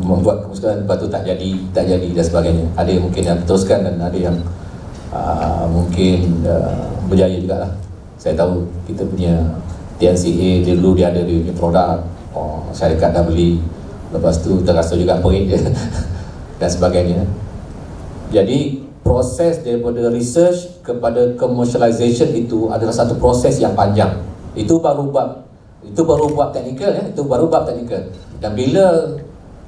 Speaker 4: membuat komersialkan, lepas tu tak jadi dan sebagainya. Ada yang mungkin yang teruskan dan ada yang mungkin berjaya juga lah. Saya tahu kita punya TNCA dulu dia ada dia punya produk, syarikat dah beli, lepas tu terasa juga perit je dan sebagainya. Jadi proses daripada research kepada commercialization itu adalah satu proses yang panjang. Itu baru bab teknikal itu baru bab teknikal. Dan bila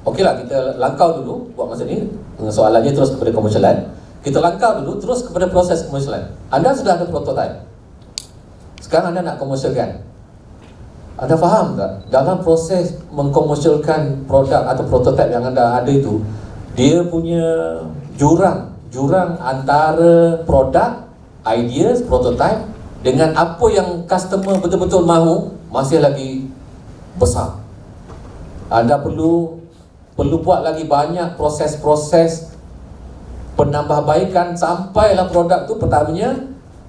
Speaker 4: okeylah kita langkau dulu buat masa ni, soalannya terus kepada komersialan. Kita langkau dulu terus kepada proses komersialan. Anda sudah ada prototype. Sekarang anda nak komersialkan. Anda faham tak? Dalam proses mengkomersialkan produk atau prototype yang anda ada itu, dia punya jurang antara produk, ideas, prototype dengan apa yang customer betul-betul mahu masih lagi besar. Anda perlu buat lagi banyak proses-proses penambahbaikan sampailah produk tu pertamanya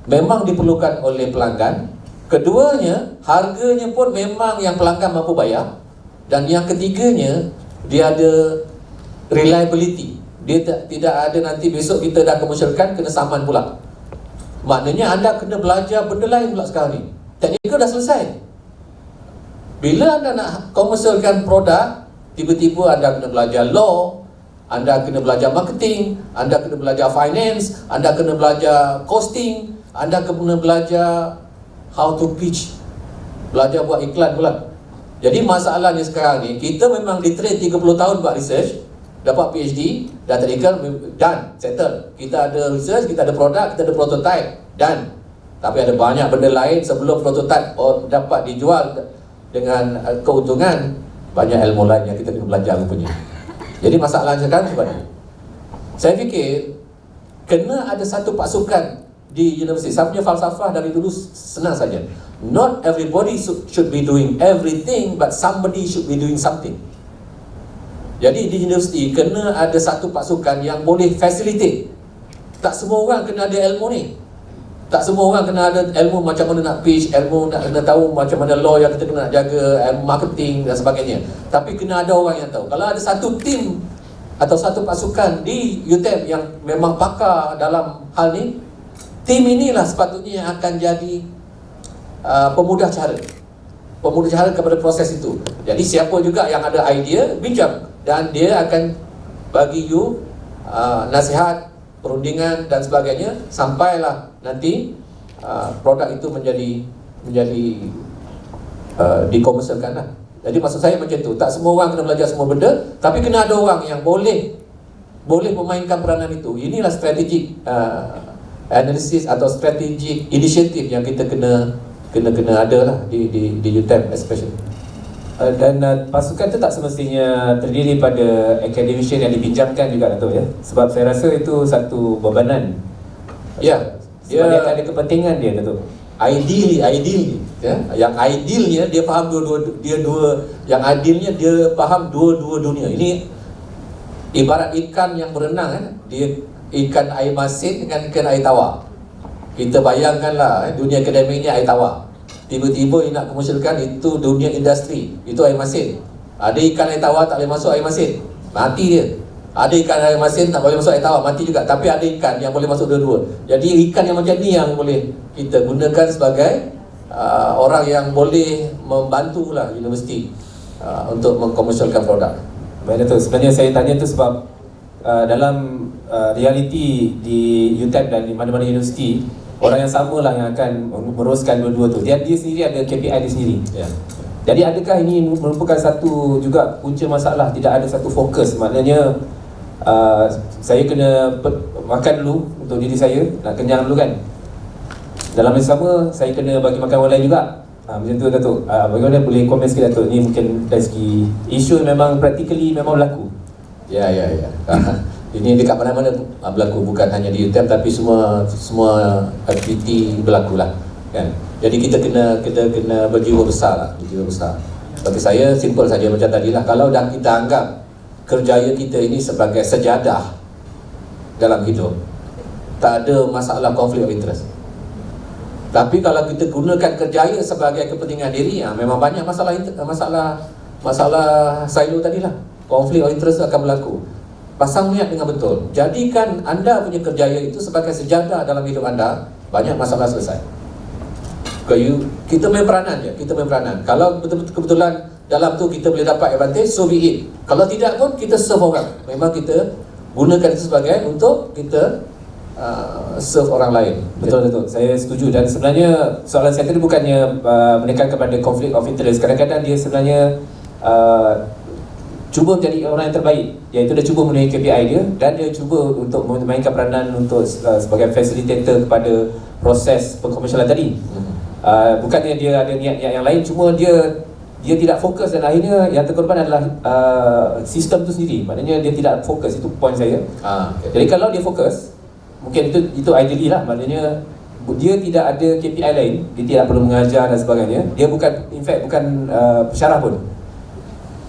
Speaker 4: memang diperlukan oleh pelanggan, Keduanya, harganya pun memang yang pelanggan mampu bayar. Dan yang ketiganya, dia ada reliability. Dia tidak ada nanti besok kita dah komersialkan kena saman pula. Maknanya anda kena belajar benda lain pula sekarang ni. Teknikal dah selesai. Bila anda nak komersialkan produk, tiba-tiba anda kena belajar law, anda kena belajar marketing, anda kena belajar finance, anda kena belajar costing, anda kena belajar how to pitch, belajar buat iklan pula. Jadi masalahnya sekarang ni, kita memang ditrain 30 tahun buat research, dapat PhD, dah technical, done, settle. Kita ada research, kita ada produk, kita ada prototype, done. Tapi ada banyak benda lain sebelum prototype dapat dijual dengan keuntungan. Banyak ilmu lain yang kita kena belajar rupanya. Jadi masalahnya sekarang sebab ini, saya fikir kena ada satu pasukan di universiti. Saya punya falsafah dari dulu senang saja. Not everybody should be doing everything, but somebody should be doing something. Jadi di universiti kena ada satu pasukan yang boleh facilitate. Tak semua orang kena ada ilmu ni. Tak semua orang kena ada ilmu macam mana nak pitch, ilmu nak kena tahu macam mana law yang kita kena nak jaga, ilmu marketing dan sebagainya. Tapi kena ada orang yang tahu. Kalau ada satu tim atau satu pasukan di UTM yang memang pakar dalam hal ni, tim inilah sepatutnya yang akan jadi pemudah cara kepada proses itu. Jadi siapa juga yang ada idea, bincang, dan dia akan bagi you nasihat, perundingan dan sebagainya, sampailah nanti produk itu menjadi dikomersialkan lah. Jadi maksud saya macam tu. Tak semua orang kena belajar semua benda, tapi kena ada orang yang boleh memainkan peranan itu. Inilah strategic analisis atau strategic initiative yang kita kena ada lah di UTM especially.
Speaker 3: Dan pasukan tu tak semestinya terdiri pada academician yang dipinjamkan juga, Dato' ya. Sebab saya rasa itu satu bebanan.
Speaker 4: Ya,
Speaker 3: Sebab dia akan ada kepentingan dia, Dato'.
Speaker 4: ideally ya. Yang idealnya dia faham yang idealnya dia faham dua dunia. Ini ibarat ikan yang berenang kan, dia ikan air masin dengan ikan air tawar. Kita bayangkanlah dunia akademik ni air tawar. Tiba-tiba dia nak komersialkan itu dunia industri, itu air masin. Ada ikan air tawar tak boleh masuk air masin, mati dia. Ada ikan air masin tak boleh masuk air tawar, mati juga. Tapi ada ikan yang boleh masuk dua-dua. Jadi ikan yang macam ni yang boleh kita gunakan sebagai orang yang boleh membantulah universiti untuk mengkomersialkan produk.
Speaker 3: Baik, Dato', sebenarnya saya tanya tu sebab dalam realiti di UTM dan di mana-mana universiti, orang yang sama lah yang akan meruskan dua-dua tu. Dia sendiri ada KPI dia sendiri.
Speaker 4: Ya.
Speaker 3: Jadi adakah ini merupakan satu juga punca masalah, tidak ada satu fokus? Maknanya saya kena makan dulu untuk diri saya, nak kenyang dulu kan. Dalam masa sama saya kena bagi makan orang lain juga. Macam tu, Dato'. Bagaimana boleh komen sikit, Dato'? Ni mungkin dari segi isu memang practically memang berlaku.
Speaker 4: Ya. Ini dekat mana-mana berlaku, bukan hanya di UTM tapi semua aktiviti berlaku lah kan. Jadi kita kena berjiwa besar lah, Bagi saya simple saja macam tadi lah. Kalau dah kita anggap kerjaya kita ini sebagai sejadah dalam hidup, tak ada masalah konflik of interest. Tapi kalau kita gunakan kerjaya sebagai kepentingan diri, memang banyak masalah silo tadi lah. Konflik of interest akan berlaku. Pasang niat dengan betul. Jadikan anda punya kerjaya itu sebagai sejadah dalam hidup anda, banyak masalah selesai. Kita main peranan je, Kalau betul-betul kebetulan dalam tu kita boleh dapat advantage, so be it. Kalau tidak pun kita serve orang. Memang kita gunakan itu sebagai untuk kita serve orang lain.
Speaker 3: Betul, Dato'. Saya setuju. Dan sebenarnya soalan saya tadi bukannya menekan kepada konflik of interest. Kadang-kadang dia sebenarnya cuba menjadi orang yang terbaik, iaitu dia cuba memenuhi KPI dia dan dia cuba untuk memainkan peranan untuk sebagai facilitator kepada proses pengkomersialan tadi. Bukannya dia ada niat-niat yang lain, cuma dia tidak fokus dan akhirnya yang terkorban adalah sistem itu sendiri. Maknanya dia tidak fokus, itu poin saya.
Speaker 4: Okay.
Speaker 3: Jadi kalau dia fokus, mungkin itu ideally lah. Maknanya dia tidak ada KPI lain, dia tidak perlu mengajar dan sebagainya. Dia bukan pensyarah pun.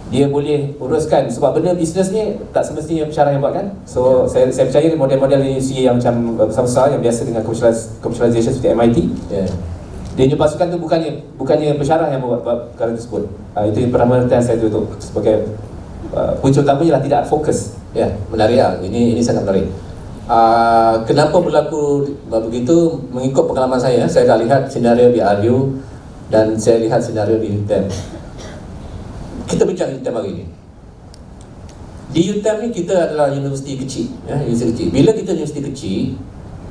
Speaker 3: Dia boleh uruskan, sebab benda bisnes ni tak semestinya pensyarah yang buat kan. So saya percaya model-model universiti yang macam besar-besar yang biasa dengan commercialization seperti MIT, Dia punya pasukan tu bukannya pensyarah yang buat perkara tersebut. Itu yang pertama yang saya tutup sebagai punca utamanya ialah tidak fokus.
Speaker 4: Ya, menarik lah. Ini sangat menarik. Kenapa berlaku begitu? Mengikut pengalaman saya dah lihat senario di RU dan saya lihat senario di UTM. Kita bincang UTM hari ini. Di UTM ni kita adalah universiti kecil, ya, universiti kecil. Bila kita universiti kecil,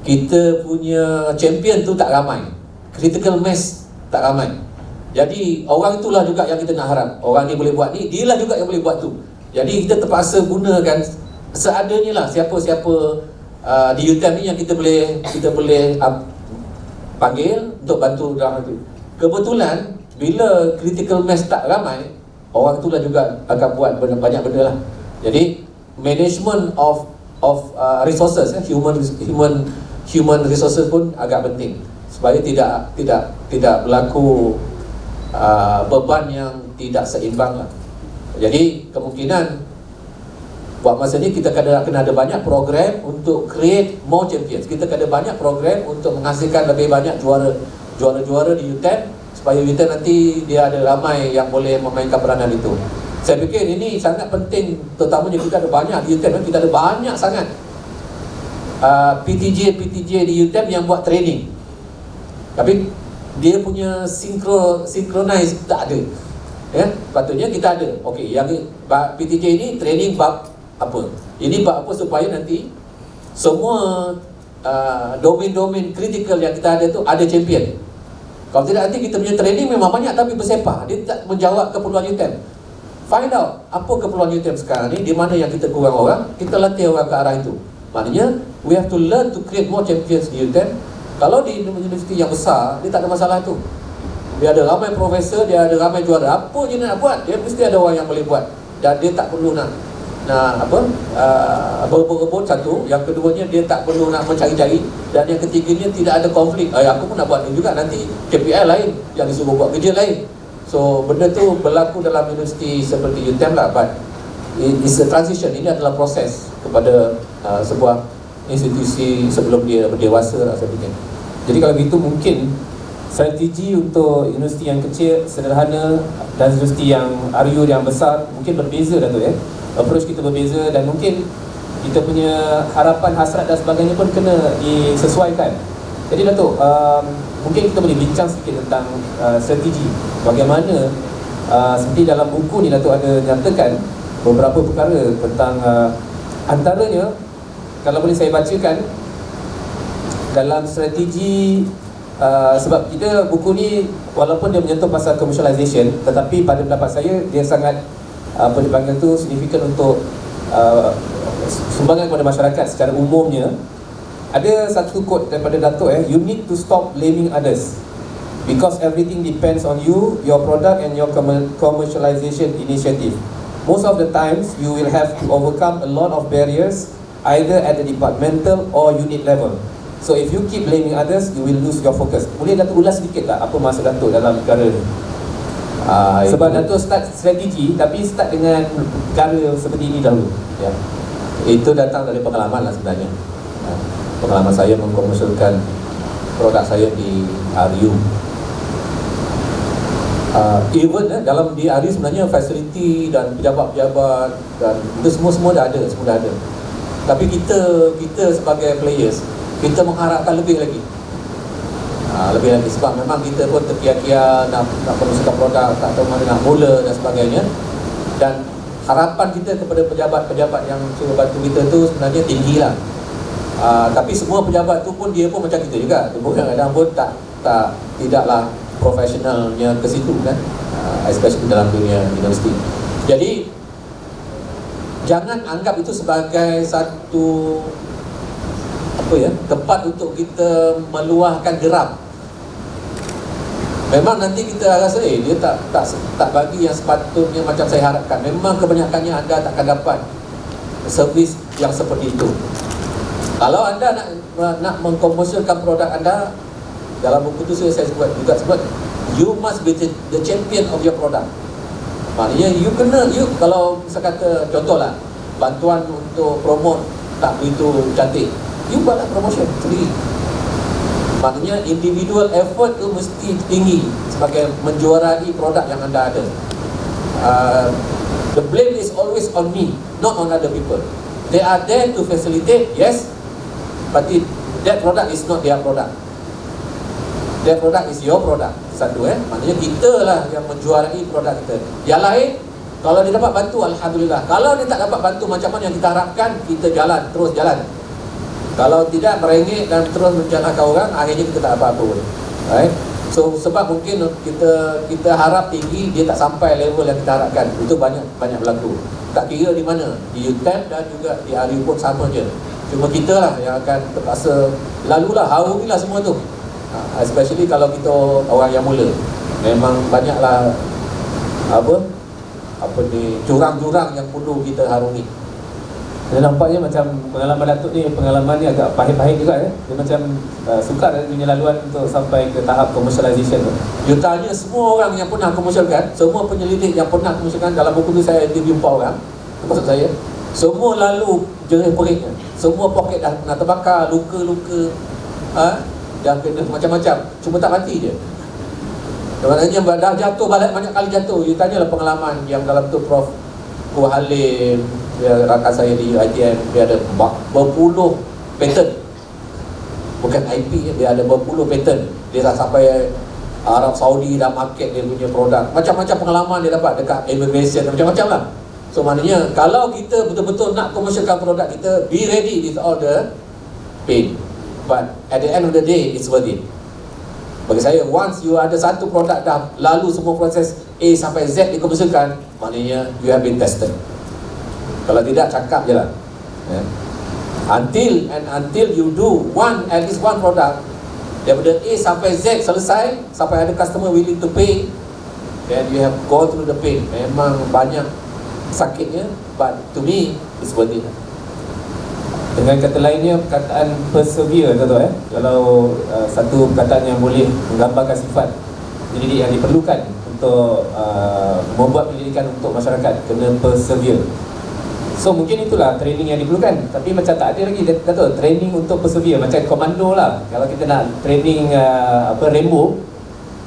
Speaker 4: kita punya champion tu tak ramai, critical mass tak ramai. Jadi orang itulah juga yang kita nak harap. Orang ni boleh buat ni, dia lah juga yang boleh buat tu. Jadi kita terpaksa gunakan seadanya lah siapa-siapa di UTM ni yang kita boleh panggil untuk bantu dalam itu. Kebetulan bila critical mass tak ramai, orang itulah juga akan buat banyak benda lah. Jadi management of resources, human resources pun agak penting supaya tidak berlaku beban yang tidak seimbang lah. Jadi kemungkinan buat masa ni kita kena ada banyak program untuk create more champions. Kita kena banyak program untuk menghasilkan lebih banyak juara-juara di UTM supaya UTM nanti dia ada ramai yang boleh memainkan peranan itu. Saya fikir ini sangat penting, terutamanya kita ada banyak di UTM, kita ada banyak sangat PTJ di UTM yang buat training. Tapi dia punya synchronize tak ada. Ya, patutnya kita ada. Okey, yang PTJ ini training bab apa? Ini bab apa supaya nanti semua domain-domain kritikal yang kita ada tu ada champion. Kalau tidak nanti kita punya training memang banyak tapi bersepah, dia tak menjawab keperluan UTM. Find out apa keperluan UTM sekarang ni, di mana yang kita kurang orang, kita latih orang ke arah itu. Maknanya we have to learn to create more champions di UTM. Kalau di universiti yang besar, dia tak ada masalah tu. Dia ada ramai profesor, dia ada ramai juara. Apa je nak buat, dia mesti ada orang yang boleh buat. Dan dia tak perlu nak berebut-rebut satu. Yang keduanya dia tak perlu nak mencari-cari. Dan yang ketiganya tidak ada konflik. Aku pun nak buat ni juga, nanti KPI lain yang disuruh buat kerja lain. So benda tu berlaku dalam universiti seperti UTM lah. But it's a transition. Ini adalah proses kepada sebuah institusi sebelum dia berdewasa lah, saya fikir.
Speaker 3: Jadi kalau begitu mungkin strategi untuk universiti yang kecil, sederhana dan universiti yang RU yang besar mungkin berbeza Datuk ya. Approach kita berbeza dan mungkin kita punya harapan, hasrat dan sebagainya pun kena disesuaikan. Jadi Datuk, mungkin kita boleh bincang sedikit tentang strategi bagaimana seperti dalam buku ni Datuk ada nyatakan beberapa perkara tentang antaranya, kalau boleh saya bacakan dalam strategi. Sebab kita buku ni walaupun dia menyentuh pasal commercialization, tetapi pada pendapat saya dia sangat apa dipanggil tu signifikan untuk sumbangan kepada masyarakat secara umumnya. Ada satu quote daripada Datuk you need to stop blaming others because everything depends on you, your product and your commercialization initiative. Most of the times you will have to overcome a lot of barriers either at the departmental or unit level. So if you keep blaming others, you will lose your focus. Boleh Datuk ulas sedikit tak apa maksud Datuk dalam perkara ni? Sebab Datuk start strategi tapi start dengan perkara seperti ini dahulu.
Speaker 4: Ya. Itu datang dari pengalaman lah sebenarnya. Pengalaman saya mengkomersialkan produk saya di RU. Even dalam di RU sebenarnya fasiliti dan pejabat-pejabat dan itu semua dah ada, Tapi kita sebagai players, kita mengharapkan lebih lagi. Lebih lagi sebab memang kita pun terkia-kia nak komersialkan produk, tak tahu mana nak mula dan sebagainya. Dan harapan kita kepada pejabat-pejabat yang cuba bantu kita tu sebenarnya tinggi lah. Tapi semua pejabat tu pun dia pun macam kita juga. Kadang-kadang pun tidaklah profesionalnya ke situ kan, especially dalam dunia universiti. Jadi jangan anggap itu sebagai satu tempat untuk kita meluahkan geram. Memang nanti kita rasa dia tak bagi yang sepatutnya macam saya harapkan. Memang kebanyakannya anda takkan dapat servis yang seperti itu. Kalau anda nak mengkomersialkan produk anda, dalam buku tu saya sebut you must be the champion of your product. Maknanya you kalau misalkan kata contohlah bantuan untuk promote tak begitu cantik, you buatlah promotion sendiri. Maknanya individual effort tu mesti tinggi sebagai menjuarai produk yang anda ada. The blame is always on me, not on other people. They are there to facilitate, yes, but that product is not their product. Their product is your product. Satu maknanya kita lah yang menjuarai produk kita. Yang lain, kalau dia dapat bantu, alhamdulillah. Kalau dia tak dapat bantu macam mana yang kita harapkan, kita jalan, terus jalan. Kalau tidak, merengek dan terus menjalankan orang, akhirnya kita tak apa-apa pun. Right? So sebab mungkin kita harap tinggi, dia tak sampai level yang kita harapkan. Itu banyak berlaku. Tak kira di mana, di UTEM dan juga di RU pun sama je. Cuma kita lah yang akan terpaksa lalulah, harungilah semua tu. Especially kalau kita orang yang mula, memang banyaklah jurang-jurang yang perlu kita harungi.
Speaker 3: Dan nampaknya macam pengalaman Datuk ni, pengalaman ni agak pahit-pahit juga ya. Dia macam sukar punya laluan untuk sampai ke tahap commercialization tu.
Speaker 4: You tanya semua orang yang pernah komersialkan, semua penyelidik yang pernah komersialkan, dalam buku tu saya interview 4 orang, termasuk saya, semua lalu jerih peritnya. Semua poket dah pernah terbakar, luka-luka, dah kena macam-macam, cuma tak mati je. Maknanya dah jatuh balik, banyak kali jatuh. You tanyalah pengalaman yang dalam tu Prof Halim, dia rakan saya di ITM, dia ada berpuluh patent. Bukan IP, dia ada berpuluh patent. Dia dah sampai Arab Saudi, dah market dia punya produk. Macam-macam pengalaman dia dapat dekat immigration, macam-macam lah. So maknanya kalau kita betul-betul nak komersialkan produk kita, be ready with all the pain. But at the end of the day, it's worth it. Bagi saya, once you ada satu produk dah lalu semua proses A sampai Z dikomersialkan, maknanya you have been tested. Kalau tidak, cakap je lah. Until you do at least one product, daripada A sampai Z selesai, sampai ada customer willing to pay, then you have gone through the pain. Memang banyak sakitnya, but to me, it's worth it.
Speaker 3: Dengan kata lainnya, perkataan persevere tu kalau satu perkataan yang boleh menggambarkan sifat pendidik yang diperlukan untuk membuat pendidikan untuk masyarakat, kena persevere. So mungkin itulah training yang diperlukan, tapi macam tak ada lagi Dato', training untuk persevere. Macam komando lah, kalau kita nak training Rambo,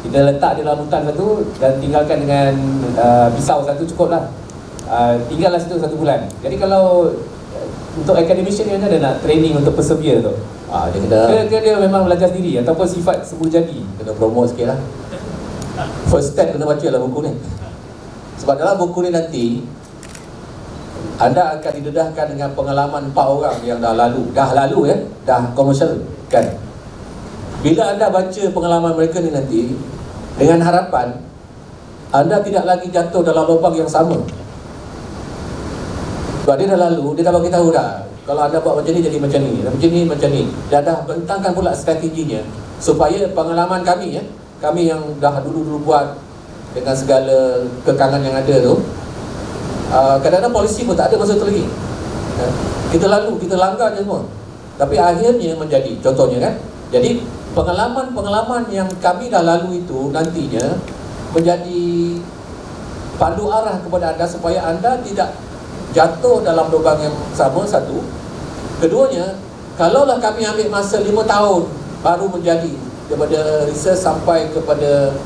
Speaker 3: kita letak di dalam hutan satu dan tinggalkan dengan pisau satu, cukup lah. Tinggallah situ 1 bulan. Jadi kalau untuk academician yang ada nak training untuk persevere tu, dia memang belajar sendiri ataupun sifat semula jadi.
Speaker 4: Kena promote sikit lah. First step kena baca lah buku ni. Sebab dalam buku ni nanti anda akan didedahkan dengan pengalaman 4 orang yang dah lalu dah komersial kan. Bila anda baca pengalaman mereka ni nanti, dengan harapan anda tidak lagi jatuh dalam lubang yang sama. Sebab dia dah lalu, dia dah bagi tahu dah, kalau anda buat macam ni jadi macam ni, macam ni. Dia dah bentangkan pula strateginya supaya pengalaman kami kami yang dah dulu buat dengan segala kekangan yang ada tu, kadang-kadang polisi pun tak ada masa tu lagi. Kita lalu, kita langgar je semua. Tapi akhirnya menjadi, contohnya kan, jadi pengalaman-pengalaman yang kami dah lalu itu nantinya menjadi pandu arah kepada anda supaya anda tidak jatuh dalam lubang yang sama, satu. Keduanya, kalaulah kami ambil masa 5 tahun baru menjadi, daripada research sampai kepada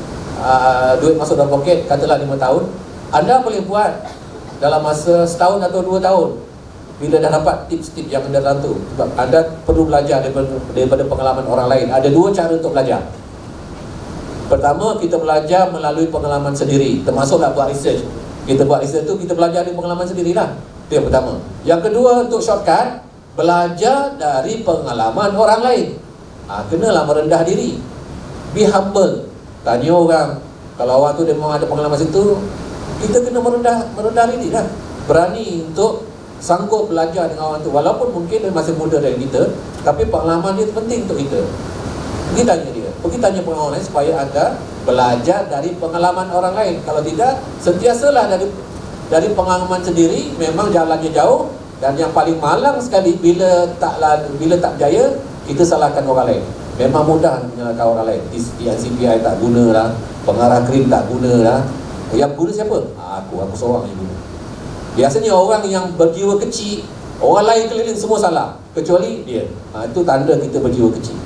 Speaker 4: duit masuk dalam poket, katalah 5 tahun, anda boleh buat dalam masa setahun atau 2 tahun bila dah dapat tips-tips yang anda dalam tu. Sebab anda perlu belajar daripada pengalaman orang lain. Ada 2 cara untuk belajar. Pertama, kita belajar melalui pengalaman sendiri, termasuklah buat research. Kita buat research tu, kita belajar dari pengalaman sendirilah. Itu yang pertama. Yang kedua, untuk shortcut, belajar dari pengalaman orang lain. Kenalah merendah diri, be humble. Tanya orang, kalau orang tu dia memang ada pengalaman situ, kita kena merendah diri lah. Berani untuk sanggup belajar dengan orang tu, walaupun mungkin dia masih muda dari kita, tapi pengalaman dia penting untuk kita. Pergi tanya dia, pergi tanya pengalaman lain supaya anda belajar dari pengalaman orang lain. Kalau tidak, sentiasalah dari pengalaman sendiri. Memang jalannya jauh, dan yang paling malang sekali bila tak jaya, kita salahkan orang lain. Memang mudah menyalahkan orang lain. TNCPI tak guna lah, pengarah krim tak guna lah. Yang guna siapa? Aku seorang yang guna. Biasanya orang yang berjiwa kecil, orang lain keliling semua salah, kecuali dia. Itu tanda kita berjiwa kecil.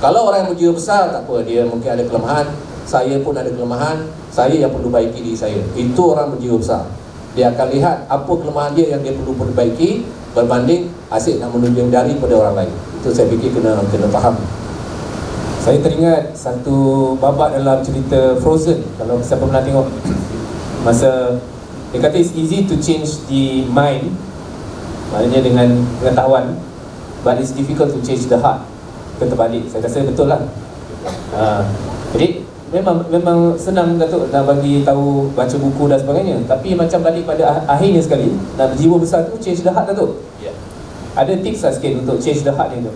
Speaker 4: Kalau orang yang berjiwa besar, tak apa, dia mungkin ada kelemahan, saya pun ada kelemahan, saya yang perlu baiki diri saya. Itu orang berjiwa besar. Dia akan lihat apa kelemahan dia yang dia perlu perbaiki berbanding asyik nak menunjuk jari pada orang lain. Itu saya fikir kena faham.
Speaker 3: Saya teringat satu babak dalam cerita Frozen. Kalau siapa pernah tengok, masa dia kata it's easy to change the mind, maknanya dengan pengetahuan, but it's difficult to change the heart. Ke terbalik. Saya rasa betul lah. Jadi memang senang Datuk nak bagi tahu, baca buku dan sebagainya, tapi macam balik pada akhirnya sekali, nak jiwa besar tu change the heart, Datuk.
Speaker 4: Ya.
Speaker 3: Ada tips lah sikit untuk change the heart ni tu.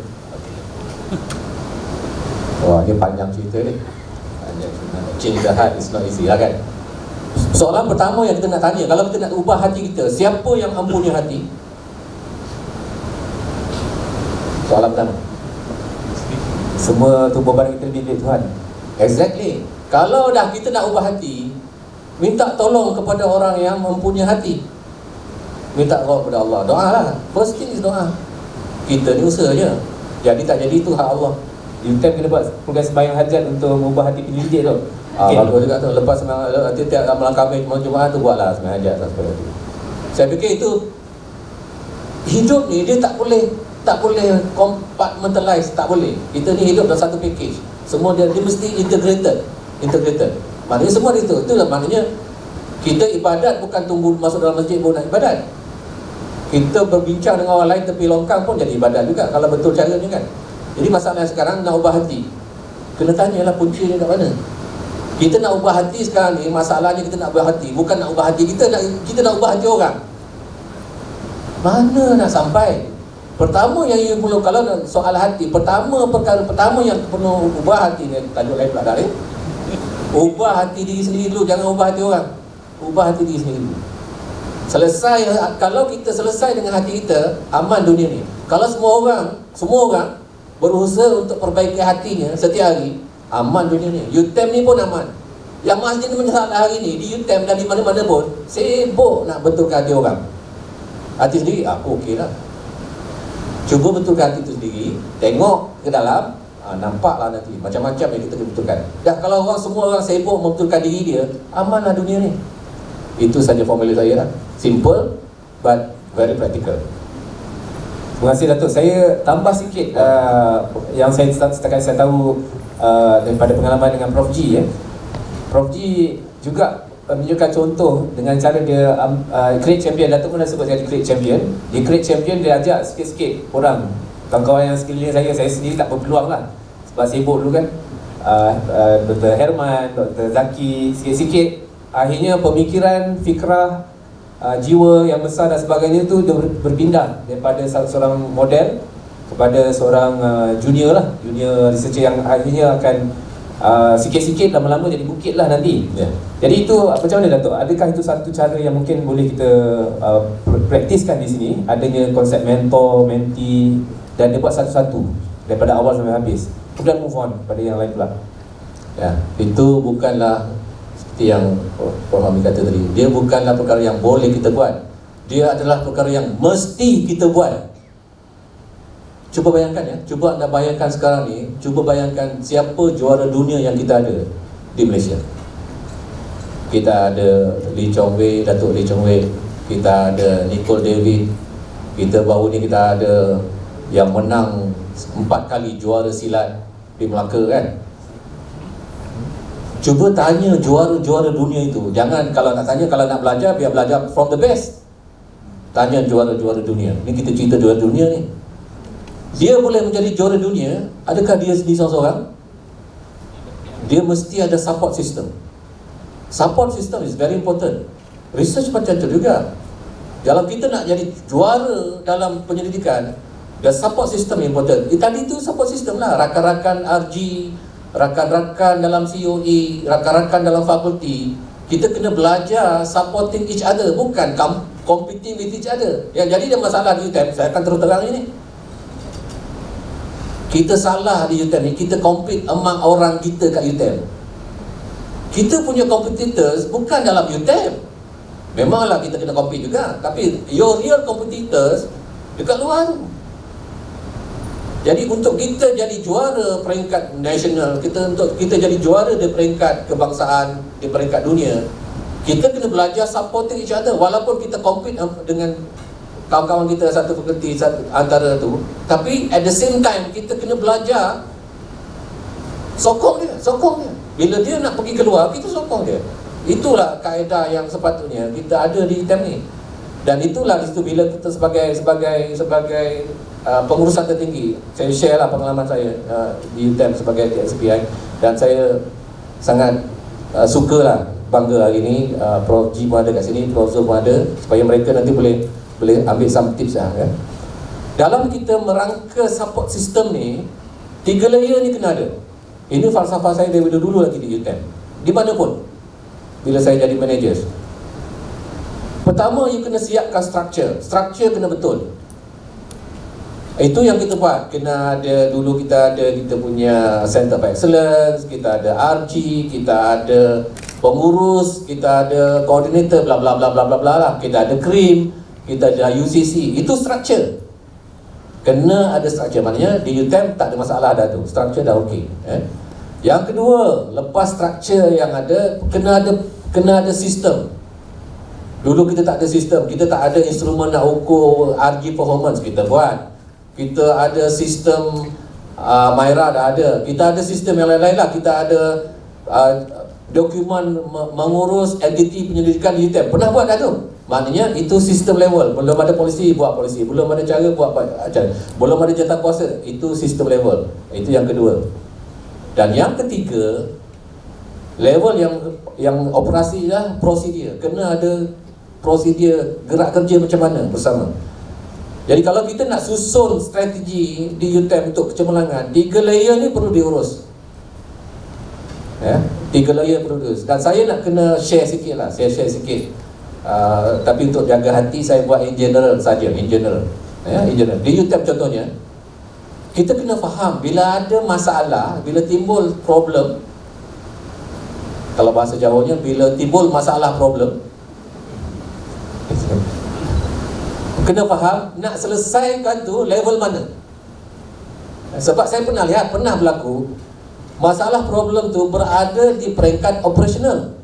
Speaker 4: Wah, dia panjang cerita ni. Panjang cerita. Change the heart is not easy lah kan. Soalan pertama yang kita nak tanya, kalau kita nak ubah hati kita, siapa yang mempunyai hati? Soalan pertama.
Speaker 3: Semua tubuh badan kita lebih milik Tuhan.
Speaker 4: Exactly. Kalau dah kita nak ubah hati, minta tolong kepada orang yang mempunyai hati. Minta tolong kepada Allah. Doa lah. First thing is doa. Kita ni usaha je. Jadi tak jadi tu hak Allah.
Speaker 3: UTM kena buat program sembahyang hajat untuk mengubah hati penyelidik tu.
Speaker 4: Bagus juga tu. Lepas nanti tiap malam kami Jumaat tu buatlah sembahyang hajat seperti itu. Saya fikir itu, hidup ni dia tak boleh compartmentalize, tak boleh. Kita ni hidup dalam satu package. Semua dia mesti integrated. Maknanya semua itu. Itulah maknanya kita ibadat bukan tunggu masuk dalam masjid baru nak ibadat. Kita berbincang dengan orang lain tepi longkang pun jadi ibadat juga kalau betul caranya kan. Jadi masalah sekarang nak ubah hati, kena tanyalah punca dia kat mana. Kita nak ubah hati sekarang ni, masalahnya kita nak ubah hati, bukan nak ubah hati kita nak ubah hati orang. Mana nak sampai? Pertama yang you perlu, kalau soal hati, perkara pertama yang perlu ubah hati ni, tajuk lain pula dah ni. Ubah hati diri sendiri dulu, jangan ubah hati orang. Ubah hati diri sendiri dulu. Kalau kita selesai dengan hati kita, aman dunia ni. Kalau semua orang berusaha untuk perbaiki hatinya setiap hari, aman dunia ni. UTM ni pun aman. Yang masjid ni menyesalah hari ni, di UTM dan di mana-mana pun sibuk nak betulkan hati orang. Hati sendiri, aku okey lah. Cuba betulkan hati itu sendiri, tengok ke dalam, nampaklah nanti macam-macam yang kita kena betulkan. Dah kalau semua orang sibuk membetulkan diri dia, amanlah dunia ni. Itu saja formula saya lah. Simple but very practical.
Speaker 3: Terima kasih Datuk. Saya tambah sikit yang setakat saya tahu daripada pengalaman dengan Prof G. Prof G juga menunjukkan contoh dengan cara dia create champion. Datuk pun dah sebut saya create champion. Di create champion dia ajak sikit-sikit orang, kawan-kawan yang sekeliling saya sendiri tak berpeluang lah sebab sibuk dulu kan. Dr. Herman, Dr. Zaki, sikit-sikit akhirnya pemikiran, fikrah, jiwa yang besar dan sebagainya tu dia berpindah daripada seorang model kepada seorang junior researcher yang akhirnya akan sikit-sikit lama-lama jadi bukit lah nanti. Jadi itu macam mana Datuk? Adakah itu satu cara yang mungkin boleh kita praktiskan di sini, adanya konsep mentor, mentee, dan dia buat satu-satu daripada awal sampai habis, kemudian move on pada yang lain pula.
Speaker 4: Ya, itu bukanlah seperti yang Prof Hamid kata tadi. Dia bukanlah perkara yang boleh kita buat. Dia adalah perkara yang mesti kita buat. Cuba bayangkan ya, cuba anda bayangkan sekarang ni, cuba bayangkan siapa juara dunia yang kita ada di Malaysia. Kita ada Lee Chong Wei, Datuk Lee Chong Wei, kita ada Nicole David, kita baru ni kita ada yang menang 4 kali juara silat di Melaka kan. Cuba tanya juara-juara dunia itu. Jangan, kalau nak tanya, kalau nak belajar, biar belajar from the best. Tanya juara-juara dunia. Ni kita cerita juara dunia ni. Dia boleh menjadi juara dunia, adakah dia sendiri seorang? Dia mesti ada support system. Support system is very important. Research macam tu juga. Kalau kita nak jadi juara dalam penyelidikan, the support system important. Tadi tu support system lah. Rakan-rakan RG, rakan-rakan dalam COE, rakan-rakan dalam fakulti. Kita kena belajar supporting each other, bukan competing with each other. Yang jadi dia masalah di UTM, saya akan terus terang ini. Kita salah di UTM ni, kita compete among orang kita kat UTM. Kita punya competitors bukan dalam UTM. Memanglah kita kena compete juga, tapi your real competitors dekat luar tu. Jadi untuk kita jadi juara peringkat nasional, untuk kita jadi juara di peringkat kebangsaan, di peringkat dunia, kita kena belajar supporting each other. Walaupun kita compete dengan kawan-kawan kita satu fakulti antara tu, tapi at the same time kita kena belajar sokong dia. Bila dia nak pergi keluar, kita sokong dia. Itulah kaedah yang sepatutnya kita ada di UTM ni. Dan itulah di situ bila kita sebagai pengurusan tertinggi, saya share lah pengalaman saya di UTM sebagai SPI, dan saya sangat sukalah, bangga hari ni Prof G pun ada kat sini, Prof Zul pun ada, supaya mereka nanti boleh ambil some tips lah kan. Dalam kita merangka support system ni, 3 layer ni kena ada. Ini falsafah saya daripada dulu lagi di UTM, di mana pun bila saya jadi manager. Pertama, you kena siapkan structure kena betul. Itu yang kita buat. Kena ada, dulu kita punya Center of Excellence, kita ada RG, kita ada pengurus, kita ada coordinator, bla bla bla bla bla bla lah. Kita ada KRIM, kita ada UCC. Itu structure. Kena ada structure. Maknanya di UTM tak ada masalah dah tu. Structure dah okey. Yang kedua, lepas structure yang ada, kena ada sistem. Dulu kita tak ada sistem, kita tak ada instrumen nak ukur RG performance, kita buat. Kita ada sistem Myra dah ada. Kita ada sistem yang lain-lain lah. Kita ada dokumen mengurus entiti penyelidikan di UTM. Pernah buat dah tu. Maknanya itu sistem level. Belum ada polisi, buat polisi. Belum ada cara, buat cara. Belum ada jatah kuasa, itu sistem level. Itu yang kedua. Dan yang ketiga, level yang operasi dah prosedur. Kena ada prosedur gerak kerja macam mana bersama. Jadi kalau kita nak susun strategi di UTM untuk kecemerlangan, 3 layer ni perlu diurus. 3 layer perlu diurus. Dan saya nak kena share sikit lah. Saya share sikit. Tapi untuk jaga hati, saya buat in general saja. In general. Di UTM contohnya, kita kena faham bila ada masalah, bila timbul problem, kalau bahasa Jawanya, bila timbul masalah problem, kena faham nak selesaikan tu level mana. Sebab saya pernah lihat, pernah berlaku masalah problem tu berada di peringkat operasional.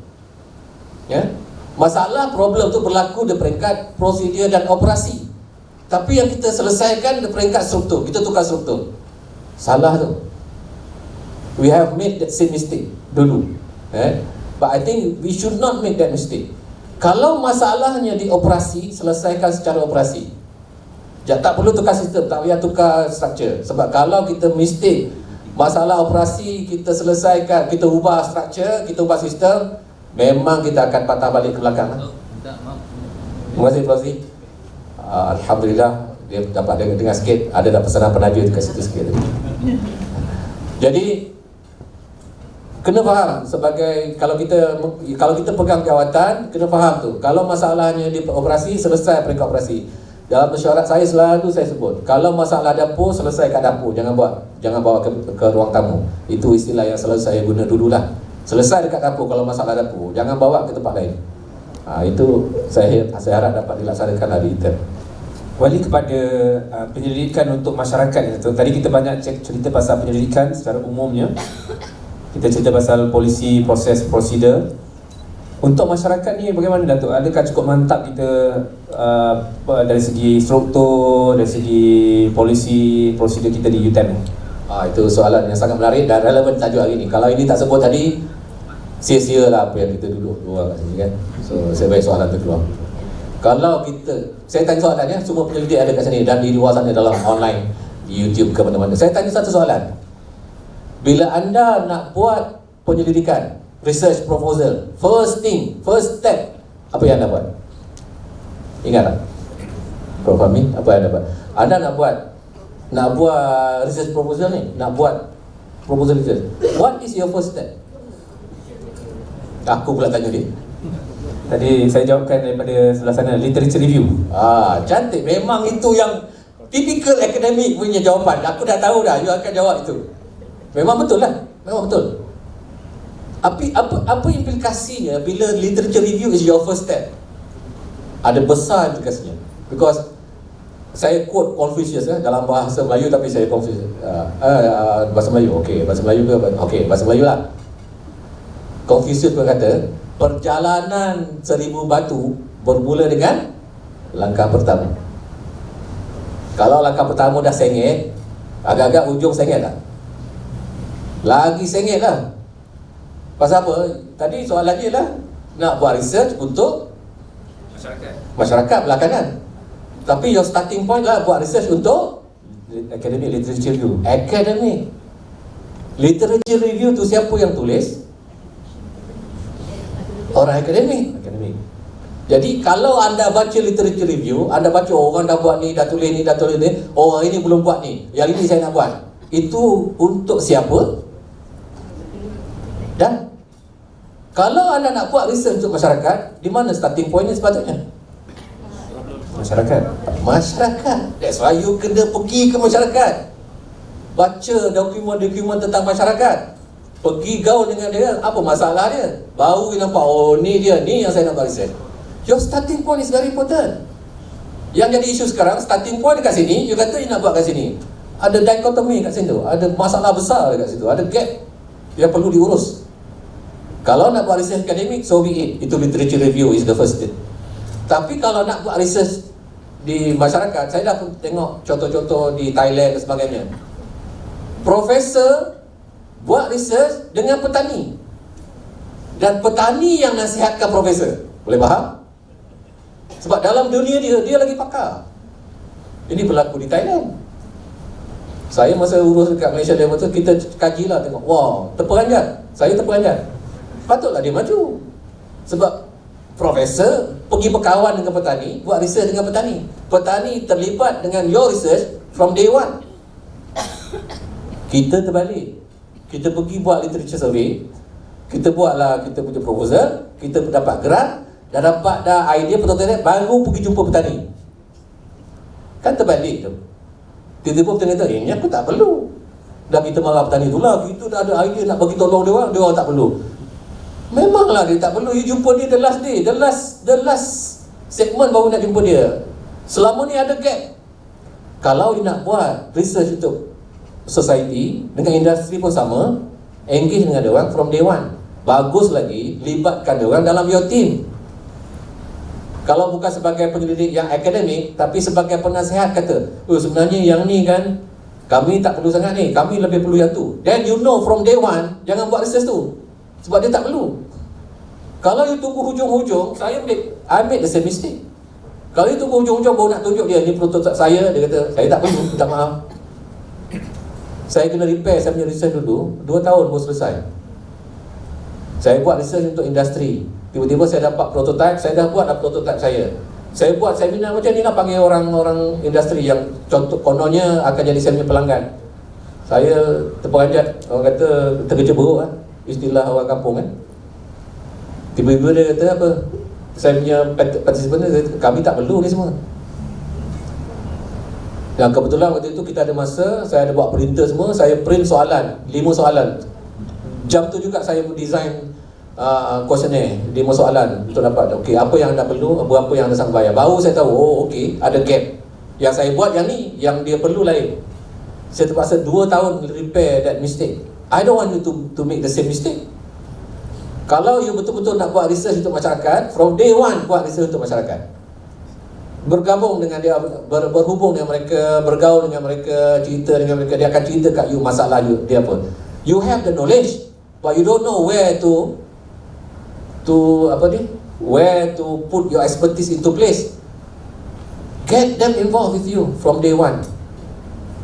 Speaker 4: Masalah problem tu berlaku di peringkat prosedur dan operasi. Tapi yang kita selesaikan di peringkat struktur, kita tukar struktur. Salah tu. We have made that same mistake dulu. But I think we should not make that mistake. Kalau masalahnya di operasi, selesaikan secara operasi. Tak perlu tukar sistem, tak payah tukar structure. Sebab kalau kita mistake masalah operasi, kita selesaikan, kita ubah structure, kita ubah sistem, memang kita akan patah balik ke belakang. Terima kasih Prof. Alhamdulillah, dia dapat dengar sikit. Ada dah pesanan penaja dekat situ sikit. Jadi kena faham, sebagai kalau kita pegang jawatan, kena faham tu. Kalau masalahnya di operasi, selesai peringkat operasi. Dalam mesyuarat saya selalu saya sebut, kalau masalah dapur, selesai kat dapur, jangan bawa ke ruang tamu. Itu istilah yang selalu saya guna dululah. Selesai dekat dapur kalau masalah dapur, jangan bawa ke tempat lain. Itu saya harap dapat dilaksanakan hari itu.
Speaker 3: Wali, kepada penyelidikan untuk masyarakat itu, tadi kita banyak cerita pasal penyelidikan secara umumnya. Kita cerita pasal polisi, proses, prosedur. Untuk masyarakat ni bagaimana Datuk? Adakah cukup mantap kita dari segi struktur, dari segi polisi, prosedur kita di UTM?
Speaker 4: Itu soalan yang sangat menarik dan relevan tajuk hari ni. Kalau ini tak sebut tadi, sia-sia lah apa yang kita duduk luar kat sini kan. So saya bagi soalan tu keluar. Kalau saya tanya soalannya, semua penyelidik ada kat sini dan di luar sana dalam online, di YouTube ke mana-mana. Saya tanya satu soalan. Bila anda nak buat penyelidikan, research proposal, first step, apa yang anda buat? Ingat tak? Prof Fahmi, apa yang anda buat? Anda nak buat research proposal ni, nak buat proposal research. What is your first step? Aku pula tanya dia.
Speaker 3: Tadi saya jawabkan daripada sebelah sana, literature review.
Speaker 4: Cantik. Memang itu yang typical academic punya jawapan. Aku dah tahu dah, you akan jawab itu. Memang betul lah. Memang betul. Apa implikasinya bila literature review is your first step? Ada besar implikasinya. Because saya quote Confucius dalam bahasa Melayu, tapi saya Confucius bahasa Melayu, okey, bahasa Melayu ke? Okey, bahasa Melayu lah. Confucius berkata, perjalanan 1000 batu bermula dengan langkah pertama. Kalau langkah pertama dah sengit, agak-agak ujung sengit tak? Lagi sengit lah. Pasal apa? Tadi soalannya lah nak buat research untuk masyarakat belakangan. Tapi your starting point lah buat research untuk academic literature review. Academic literature review tu siapa yang tulis? Orang akademik. Jadi kalau anda baca literature review, anda baca orang dah buat ni, dah tulis ni, orang ini belum buat ni, yang ini saya nak buat. Itu untuk siapa? Dan kalau anda nak buat research untuk masyarakat, di mana starting pointnya sepatutnya? Masyarakat. That's why you kena pergi ke masyarakat, baca dokumen-dokumen tentang masyarakat, pergi gaul dengan dia, apa masalah dia, baru nampak, oh ni dia, ni yang saya nak buat research. Your starting point is very important. Yang jadi isu sekarang, starting point dekat sini, you kata you nak buat kat sini, ada dikotomi kat situ, ada masalah besar dekat situ, ada gap yang perlu diurus. Kalau nak buat research akademik, so be it. Itu literature review is the first step. Tapi kalau nak buat research di masyarakat, saya dah tengok contoh-contoh di Thailand dan sebagainya. Profesor buat research dengan petani, dan petani yang nasihatkan profesor. Boleh faham? Sebab dalam dunia dia lagi pakar. Ini berlaku di Thailand. Saya masa urus dekat Malaysia dia betul, kita kajilah, tengok, wow, terperanjat. Saya terperanjat. Patutlah dia maju. Sebab profesor pergi berkawan dengan petani, buat research dengan petani. Petani terlibat dengan your research from day one. Kita terbalik. Kita pergi buat literature survey, kita buatlah kita punya proposal, kita dapat grant, dah dapat dah idea prototype, baru pergi jumpa petani. Kan terbalik tu. Tiba-tiba petani kata, ini aku tak perlu. Dah kita marah petani tu lah, kita dah ada idea nak bagi tolong dia orang tak perlu. Memanglah dia tak perlu. You jumpa dia the last day, the last segment baru nak jumpa dia. Selama ni ada gap. Kalau you nak buat research untuk society, dengan industri pun sama, engage dengan dia orang from day one. Bagus lagi, libatkan dia orang dalam your team. Kalau bukan sebagai penyelidik yang akademik, tapi sebagai penasihat, kata, oh sebenarnya yang ni kan kami tak perlu sangat ni, kami lebih perlu yang tu. Then you know from day one, jangan buat research tu, sebab dia tak perlu. Kalau you tunggu hujung-hujung, I made the same mistake. Kalau you tunggu hujung-hujung baru nak tunjuk dia, ni prototype saya, dia kata, saya tak perlu, minta maaf. Saya kena repair saya punya research dulu, 2 tahun baru selesai. Saya buat research untuk industri, tiba-tiba saya dapat prototype, saya dah buat prototype saya. Saya buat seminar macam ni lah, panggil orang-orang industri yang contoh kononnya akan jadi saya punya pelanggan. Saya terperanjat, orang kata terkeja beruk lah, istilah orang kampung kan. Tiba-tiba dia kata apa, saya punya partisipan dia kata, kami tak perlu ni semua. Dan kebetulan waktu itu kita ada masa, saya ada buat printer semua, saya print soalan, 5 soalan. Jam tu juga saya design questionnaire, 5 soalan untuk dapat, okey, apa yang anda perlu, berapa yang anda sanggup bayar. Baru saya tahu, oh okey, ada gap. Yang saya buat yang ni, yang dia perlu lain. Saya terpaksa 2 tahun repair that mistake. I don't want you to make the same mistake. Kalau you betul-betul nak buat research untuk masyarakat, from day one buat research untuk masyarakat. Bergabung dengan dia, berhubung dengan mereka, bergaul dengan mereka, cerita dengan mereka, dia akan cerita kat you masalah you, dia apa. You have the knowledge, but you don't know where to put your expertise into place. Get them involved with you from day one.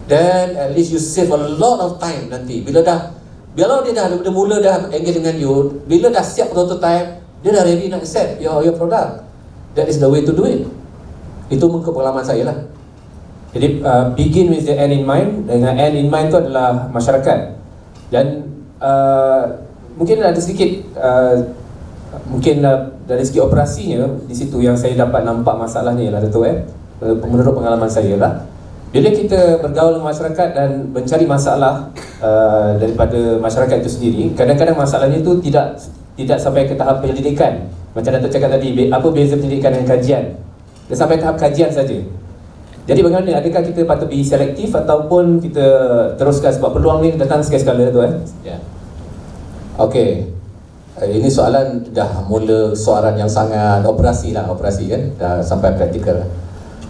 Speaker 4: Then at least you save a lot of time nanti. Bila dia dah mula dah engage dengan you, bila dah siap prototype, dia dah ready nak accept your product. That is the way to do it. Itu pengalaman saya lah.
Speaker 3: Jadi begin with the end in mind. Dengan end in mind tu adalah masyarakat. Dan mungkin ada sedikit dari segi operasinya, di situ yang saya dapat nampak masalahnya ialah Dato' menurut pengalaman saya lah, bila kita bergaul dengan masyarakat dan mencari masalah daripada masyarakat itu sendiri, kadang-kadang masalahnya itu tidak sampai ke tahap penyelidikan. Macam Dato' cakap tadi, apa beza penyelidikan dan kajian? Dia sampai tahap kajian saja. Jadi bagaimana, adakah kita patut be selektif ataupun kita teruskan sebab peluang ni datang sekali-sekala tu
Speaker 4: Ya. Okey. Ini soalan dah mula soalan yang sangat operasi kan, dah sampai praktikal.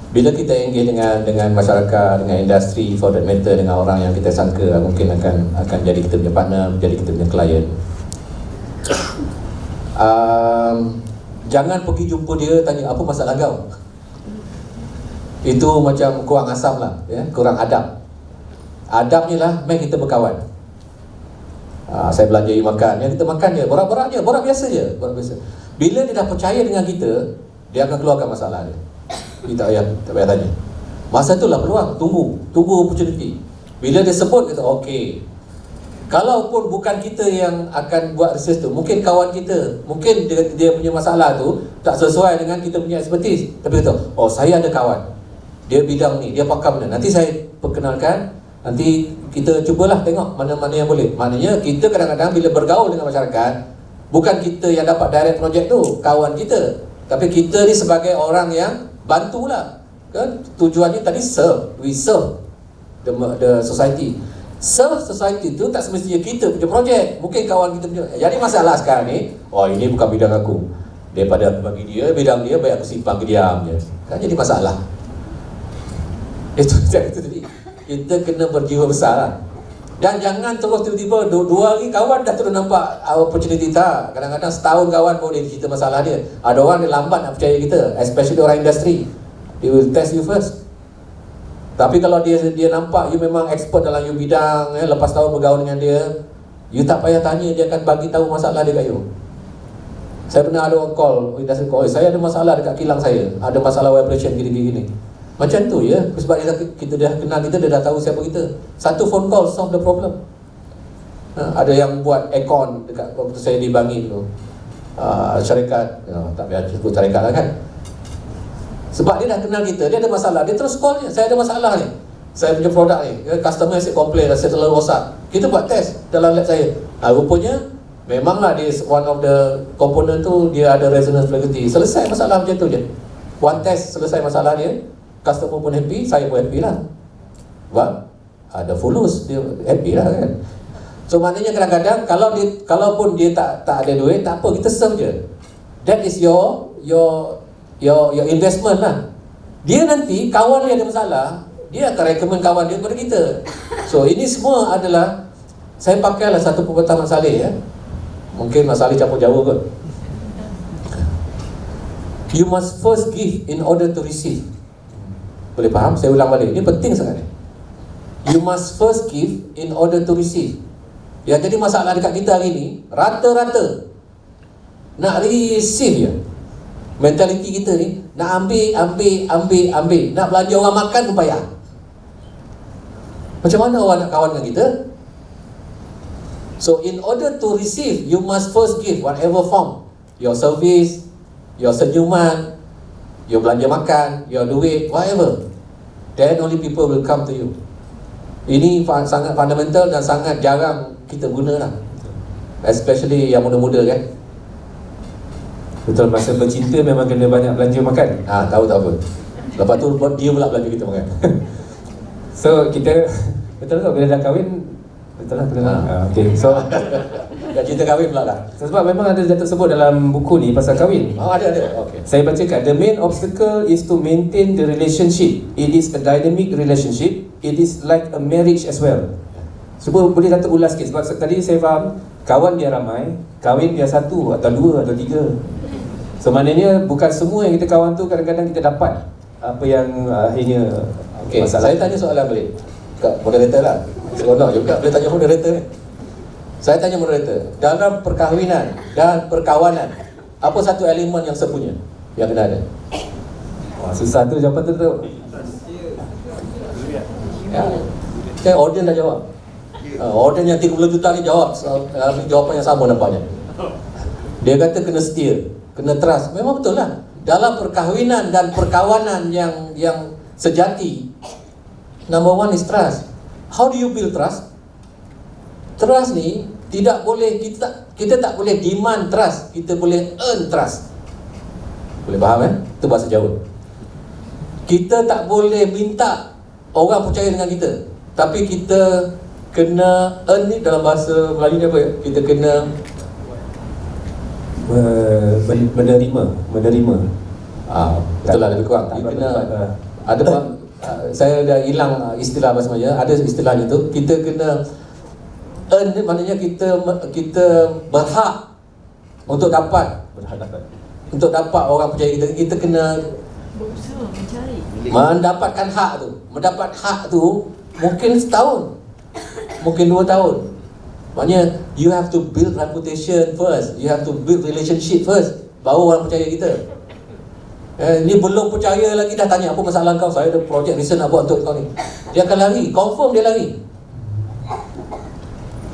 Speaker 4: Bila kita engage dengan masyarakat, dengan industri, for that matter, dengan orang yang kita sangka mungkin akan jadi kita punya partner, jadi kita punya klien. Jangan pergi jumpa dia tanya apa masalah kau. Itu macam kurang asam lah, ya? Kurang adab. Adabnya lah, mari kita berkawan. Saya belanja you makan, yang kita makan je, borak-borak je, borak biasa je, borak biasa. Bila dia dah percaya dengan kita, dia akan keluarkan masalah dia. Kita tak payah tanya. Masa tu lah peluang, tunggu opportunity. Bila dia sebut, kita okey. Kalaupun bukan kita yang akan buat research tu, mungkin kawan kita, mungkin dia punya masalah tu tak sesuai dengan kita punya expertise. Tapi kata, oh saya ada kawan, dia bidang ni, dia pakar benda, nanti saya perkenalkan, nanti kita cubalah tengok mana-mana yang boleh. Maknanya kita kadang-kadang bila bergaul dengan masyarakat, bukan kita yang dapat direct project tu, kawan kita, tapi kita ni sebagai orang yang bantulah, kan? Tujuannya tadi serve, we serve the society. Serve society tu tak semestinya kita punya projek, mungkin kawan kita punya. Jadi masalah sekarang ni, oh ini bukan bidang aku, daripada aku bagi dia bidang dia, baik aku simpan ke diam je, kan jadi masalah. Itu tadi, kita kena berjiwa besar lah. Dan jangan terus tiba-tiba 2 hari kawan dah terus nampak opportunity tak. Kadang-kadang setahun kawan boleh cerita masalah dia. Ada orang dia lambat nak percaya kita, especially orang industri. They will test you first. Tapi kalau dia nampak you memang expert dalam you bidang, lepas tahun bergaul dengan dia, you tak payah tanya, dia akan bagi tahu masalah dia kat you. Saya pernah ada orang call, industri call, saya ada masalah dekat kilang saya, ada masalah vibration gini-gini. Macam tu ya, sebab kita dah kenal kita, dia dah tahu siapa kita. Satu phone call solve the problem. Ada yang buat aircon dekat waktu saya di Bangi tu, syarikat, tak payah sebut syarikat lah kan. Sebab dia dah kenal kita, dia ada masalah, dia terus call je, saya ada masalah ni, saya punya produk ni, customer asyik komplain, rasa terlalu rosak. Kita buat test dalam lab saya. Rupanya memanglah dia one of the component tu, dia ada resonance frequency. Selesai masalah macam tu je. One test selesai masalah dia, customer pun happy, saya pun happy lah. Sebab ada fulus, dia happy lah kan. So maknanya kadang-kadang kalaupun dia tak ada duit, tak apa, kita serve je. That is your investment lah. Dia nanti kawan dia ada masalah, dia akan recommend kawan dia kepada kita. So ini semua adalah, saya pakailah satu perkataan Mak Saleh ya. Mungkin Mak Saleh campur Jawa kot. You must first give in order to receive. Boleh faham? Saya ulang balik. Ini penting sangat ni. You must first give in order to receive. Yang jadi masalah dekat kita hari ni, rata-rata nak receive je. Mentaliti kita ni nak ambil. Nak belanja orang makan pun payah. Macam mana orang nak kawan dengan kita? So in order to receive, you must first give whatever form. Your service, your senyuman, your belanja makan, your duit, whatever. Then only people will come to you. Ini sangat fundamental dan sangat jarang kita guna lah. Especially yang muda-muda kan.
Speaker 3: Betul, masa bercinta memang kena banyak belanja makan.
Speaker 4: Tahu tak apa. Lepas tu dia pula belanja kita makan.
Speaker 3: So kita, betul tak bila dah kahwin, betul lah kena. Okay, so
Speaker 4: dah cinta kahwin pula lah.
Speaker 3: sebab memang ada tersebut dalam buku ni pasal kahwin.
Speaker 4: Ada. Okay.
Speaker 3: Saya bacakan, the main obstacle is to maintain the relationship. It is a dynamic relationship. It is like a marriage as well. Cuba boleh Datuk ulas sikit, sebab tadi saya faham kawan dia ramai, kahwin dia 1 atau 2 atau 3. So maknanya bukan semua yang kita kawan tu kadang-kadang kita dapat apa yang akhirnya
Speaker 4: masalah. Saya tanya soalan balik kat moderator lah. Seronok juga boleh tanya moderator ni. Saya tanya moderator, dalam perkahwinan dan perkawanan, apa satu elemen yang sempurna yang kena ada?
Speaker 3: Susah tu jawapan tu.
Speaker 4: Ya, audience dah jawab. Audience yang 30 juta ni jawab, jawapan yang sama nampaknya. Dia kata kena setia, kena trust. Memang betul lah. Dalam perkahwinan dan perkawanan yang sejati, number one is trust. How do you build trust? Trust ni tidak boleh, kita tak boleh demand trust, kita boleh earn trust. Boleh faham Itu bahasa Jawa. Kita tak boleh minta orang percaya dengan kita, tapi kita kena earn ni dalam bahasa Melayu ni apa ya? Kita kena
Speaker 3: menerima.
Speaker 4: Betul lah, lebih kurang. Kita kena ada saya dah hilang istilah bahasa Melayu. Ada istilahnya tu. Kita kena earn ni maknanya kita berhak untuk dapat orang percaya kita. Kita kena
Speaker 5: berusaha mencari,
Speaker 4: mendapatkan hak tu. Mendapat hak tu mungkin setahun, mungkin 2 tahun. Maknanya you have to build reputation first, you have to build relationship first, baru orang percaya kita. Ni belum percaya lagi dah tanya apa masalah kau, saya ada projek recent nak buat untuk kau ni. Dia akan lari, confirm dia lari.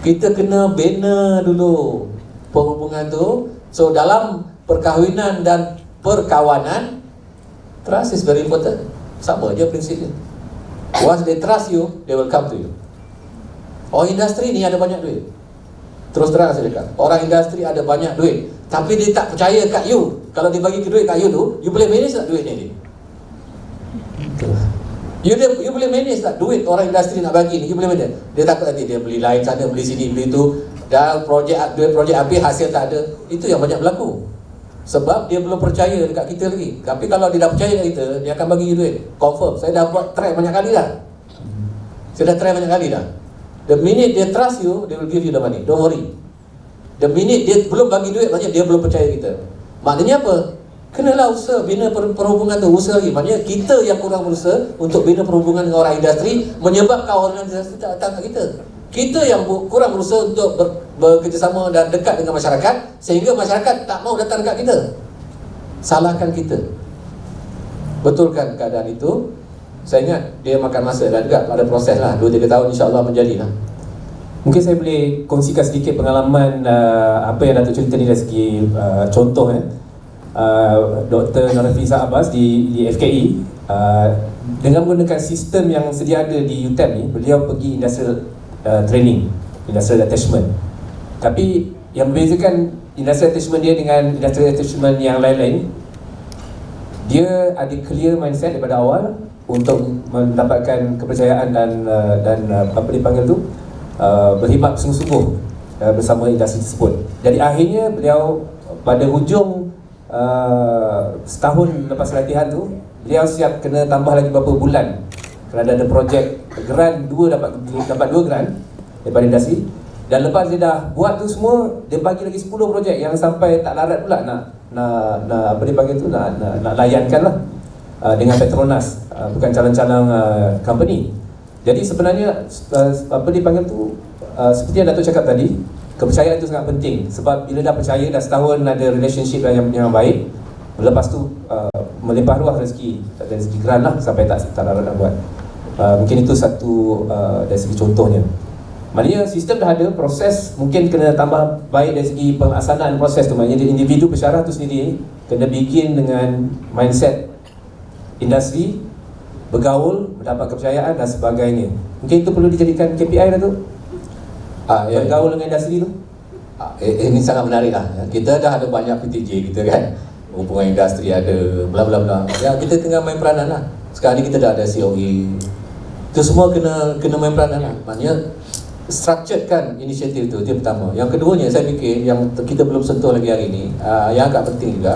Speaker 4: Kita kena bina dulu perhubungan tu. So dalam perkahwinan dan perkawanan, trust is very important. Sama je prinsipnya. Once they trust you, they will come to you. Orang industri ni ada banyak duit. Terus terang saya cakap, orang industri ada banyak duit, tapi dia tak percaya kat you. Kalau dia bagi duit kat you tu, you boleh manage tak duitnya dia? You boleh manage tak duit orang industri nak bagi ni? You boleh manage. Dia takut nanti dia beli lain sana, beli sini, beli tu, dah duit projek habis, hasil tak ada. Itu yang banyak berlaku. Sebab dia belum percaya dekat kita lagi. Tapi kalau dia dah percaya dekat kita, dia akan bagi duit. Confirm. Saya dah buat try banyak kali dah. Saya dah try banyak kali dah. The minute dia trust you, they will give you the money. Don't worry. The minute dia belum bagi duit, maknanya dia belum percaya kita. Maknanya apa? Kenalah usaha bina perhubungan tu. Usaha lagi. Maknanya kita yang kurang berusaha untuk bina perhubungan dengan orang industri, menyebabkan orang industri tak datang kat kita. Kita yang kurang berusaha untuk bekerjasama dan dekat dengan masyarakat, sehingga masyarakat tak mau datang dekat kita. Salahkan kita. Betulkan keadaan itu. Saya ingat dia makan masa dan juga ada proses lah, 2-3 tahun insyaAllah menjadi lah.
Speaker 3: Mungkin saya boleh kongsikan sedikit pengalaman apa yang Datuk cerita ni dari segi contoh Dr. Norafiza Abbas di FKE, dengan menggunakan sistem yang sedia ada di UTEM ni, beliau pergi industrial training, industrial attachment. Tapi yang membezakan industrial attachment dia dengan industrial attachment yang lain-lain, dia ada clear mindset daripada awal untuk mendapatkan kepercayaan dan apa dipanggil tu, berkhidmat sungguh-sungguh bersama industri tersebut. Jadi akhirnya beliau pada hujung setahun lepas latihan tu, beliau siap kena tambah lagi beberapa bulan kerana ada projek grant 2, dapat 2 grant daripada industri. Dan lepas dia dah buat tu semua, dia bagi lagi 10 projek yang sampai tak larat pula nak apa dipanggil tu, nak layankan lah dengan Petronas, bukan calon-calon company. Jadi sebenarnya apa dipanggil tu, seperti yang Datuk cakap tadi, kepercayaan itu sangat penting. Sebab bila dah percaya, dah setahun ada relationship yang baik, lepas tu melimpah ruah rezeki dari segi grant lah, sampai tak larat nak buat. Mungkin itu satu dari segi contohnya. Maknanya sistem dah ada, proses mungkin kena tambah baik dari segi pelaksanaan proses tu. Maknanya individu pesyarah tu sendiri kena begin dengan mindset industri, bergaul, mendapat kepercayaan dan sebagainya. Mungkin itu perlu dijadikan KPI dah tu. Bergaul dengan industri tu.
Speaker 4: Ini sangat menarik lah. Kita dah ada banyak PTJ kita kan, hubungan industri ada, bla bla bla. Ya, kita tengah main peranan lah. Sekarang ni kita dah ada COE. Itu semua kena main peranan lah. Maknanya structurekan inisiatif itu yang pertama. Yang keduanya saya fikir yang kita belum sentuh lagi hari ni, yang agak penting juga,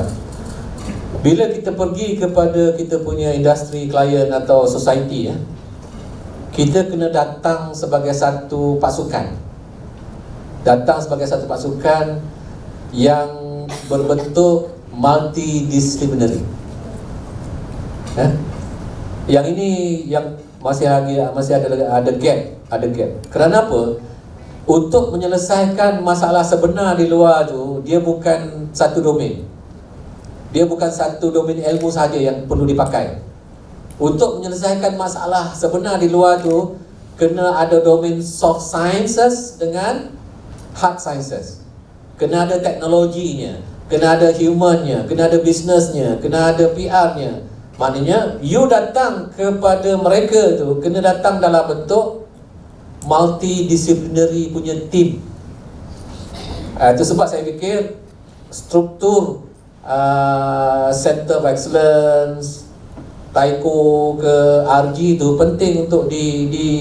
Speaker 4: bila kita pergi kepada kita punya industri, klien atau society, kita kena datang sebagai satu pasukan. Datang sebagai satu pasukan yang berbentuk multidisciplinary. Yang ini yang masih ada gap. Kerana apa? Untuk menyelesaikan masalah sebenar di luar tu, dia bukan satu domain. Dia bukan satu domain ilmu saja yang perlu dipakai. Untuk menyelesaikan masalah sebenar di luar tu, kena ada domain soft sciences dengan hard sciences. Kena ada teknologinya, kena ada humannya, kena ada businessnya, kena ada PR-nya. Maknanya you datang kepada mereka tu kena datang dalam bentuk multidisciplinary punya team. Itu sebab saya fikir struktur Center of Excellence, Taiko ke RG tu penting untuk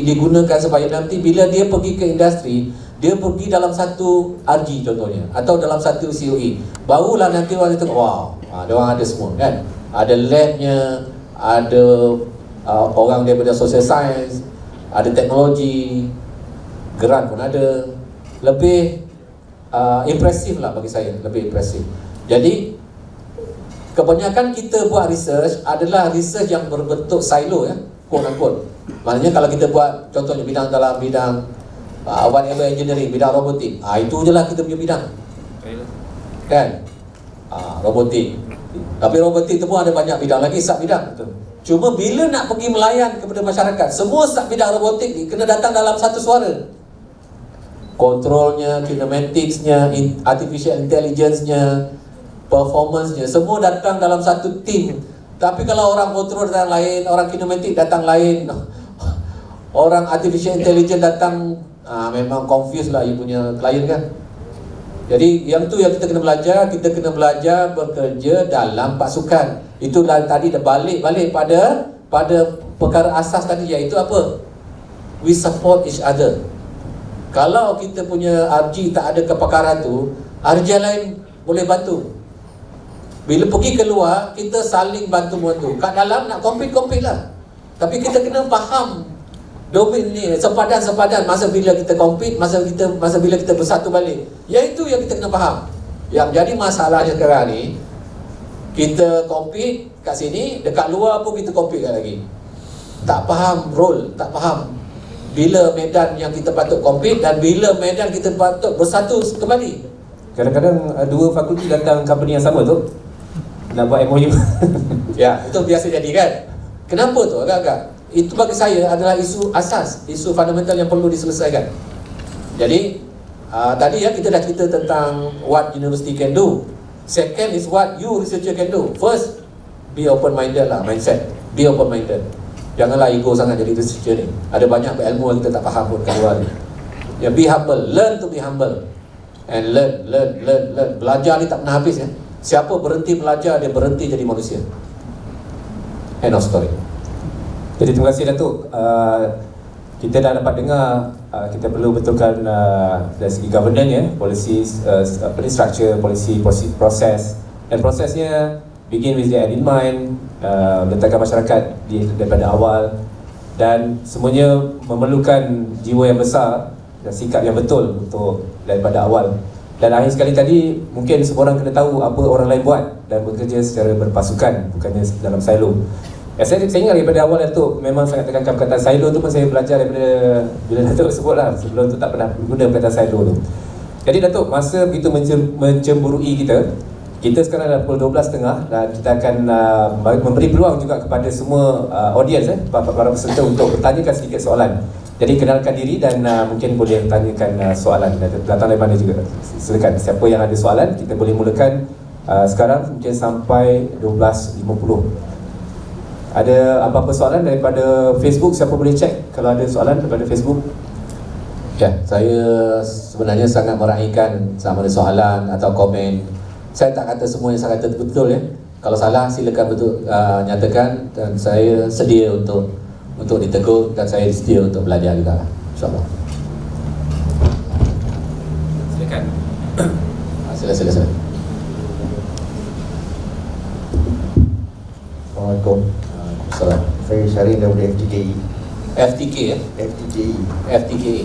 Speaker 4: digunakan supaya nanti bila dia pergi ke industri, dia pergi dalam satu RG contohnya atau dalam satu COE, barulah nanti orang tengok, wow, dia orang ada semua kan, ada labnya, ada orang daripada social science, ada teknologi, geran pun ada. Lebih impresif lah bagi saya, lebih impresif. Jadi kebanyakan kita buat research adalah research yang berbentuk silo ya, quote unquote. Maknanya kalau kita buat contohnya bidang dalam bidang whatever engineering, bidang robotik, itu je lah kita punya bidang kan, robotik. Tapi robotik tu pun ada banyak bidang lagi, sub bidang. Cuma bila nak pergi melayan kepada masyarakat, semua sub bidang robotik ni kena datang dalam satu suara. Kontrolnya, kinematicsnya, artificial intelligence-nya, performance-nya, semua datang dalam satu tim. Tapi kalau orang kontrol datang lain, orang kinematik datang lain, orang artificial intelligence datang, memang confuse lah you punya klien kan. Jadi yang tu yang kita kena belajar. Kita kena belajar bekerja dalam pasukan. Itu tadi dah balik pada perkara asas tadi, iaitu apa? We support each other. Kalau kita punya RG tak ada kepakaran tu, RG lain boleh bantu. Bila pergi keluar, kita saling bantu-bantu. Kat dalam nak compete lah. Tapi kita kena faham domain ni, sempadan masa bila kita compete, masa bila kita bersatu balik. Yang itu yang kita kena faham. Yang jadi masalahnya sekarang ni, kita compete kat sini, dekat luar pun kita compete lagi. Tak faham role, tak faham bila medan yang kita patut compete dan bila medan kita patut bersatu kembali.
Speaker 3: Kadang-kadang dua fakulti datang company yang sama tu nak buat MOU.
Speaker 4: Ya, itu biasa jadi kan. Kenapa tu agak-agak? Itu bagi saya adalah isu asas, isu fundamental yang perlu diselesaikan. Jadi tadi ya kita dah cerita tentang what university can do. Second is what you researcher can do. First, be open-minded lah, mindset. Be open-minded. Janganlah ego sangat jadi researcher ni. Ada banyak ilmu yang kita tak faham pun kat luar ni. Ya, be humble, learn to be humble. And learn. Belajar ni tak pernah habis ya. Siapa berhenti belajar, dia berhenti jadi manusia. End of story.
Speaker 3: Jadi terima kasih Datuk. Kita dah dapat dengar kita perlu betulkan dari segi governance ya, policy, structure, policy, proses, dan prosesnya begin with the end in mind, letakkan masyarakat daripada awal, dan semuanya memerlukan jiwa yang besar dan sikap yang betul untuk daripada awal. Dan akhir sekali tadi, mungkin semua orang kena tahu apa orang lain buat dan bekerja secara berpasukan, bukannya dalam silo. Saya ingat daripada awal Datuk memang sangat tekankan perkataan silo tu pun saya belajar daripada bila Datuk sebut lah. Sebelum tu tak pernah guna perkataan silo tu. Jadi Datuk, masa begitu mencemburui kita sekarang dah pukul 12.30 dan kita akan memberi peluang juga kepada semua audience para peserta untuk bertanyakan sedikit soalan. Jadi kenalkan diri dan mungkin boleh tanyakan soalan. Datang dari mana juga. Silakan, siapa yang ada soalan kita boleh mulakan sekarang mungkin sampai 12.50. Ada apa-apa soalan daripada Facebook? Siapa boleh cek kalau ada soalan daripada Facebook?
Speaker 4: Ya, saya sebenarnya sangat meraihkan sama ada soalan atau komen. Saya tak kata semua yang saya kata betul ya. Kalau salah silakan nyatakan, dan saya sedia untuk ditegur, dan saya sedia untuk belajar juga, insya-Allah.
Speaker 3: Silakan.
Speaker 4: Silakan.
Speaker 6: Assalamualaikum.
Speaker 4: Salam.
Speaker 6: Saya Syarif daripada FTKI.
Speaker 4: FTK ya? FTKI.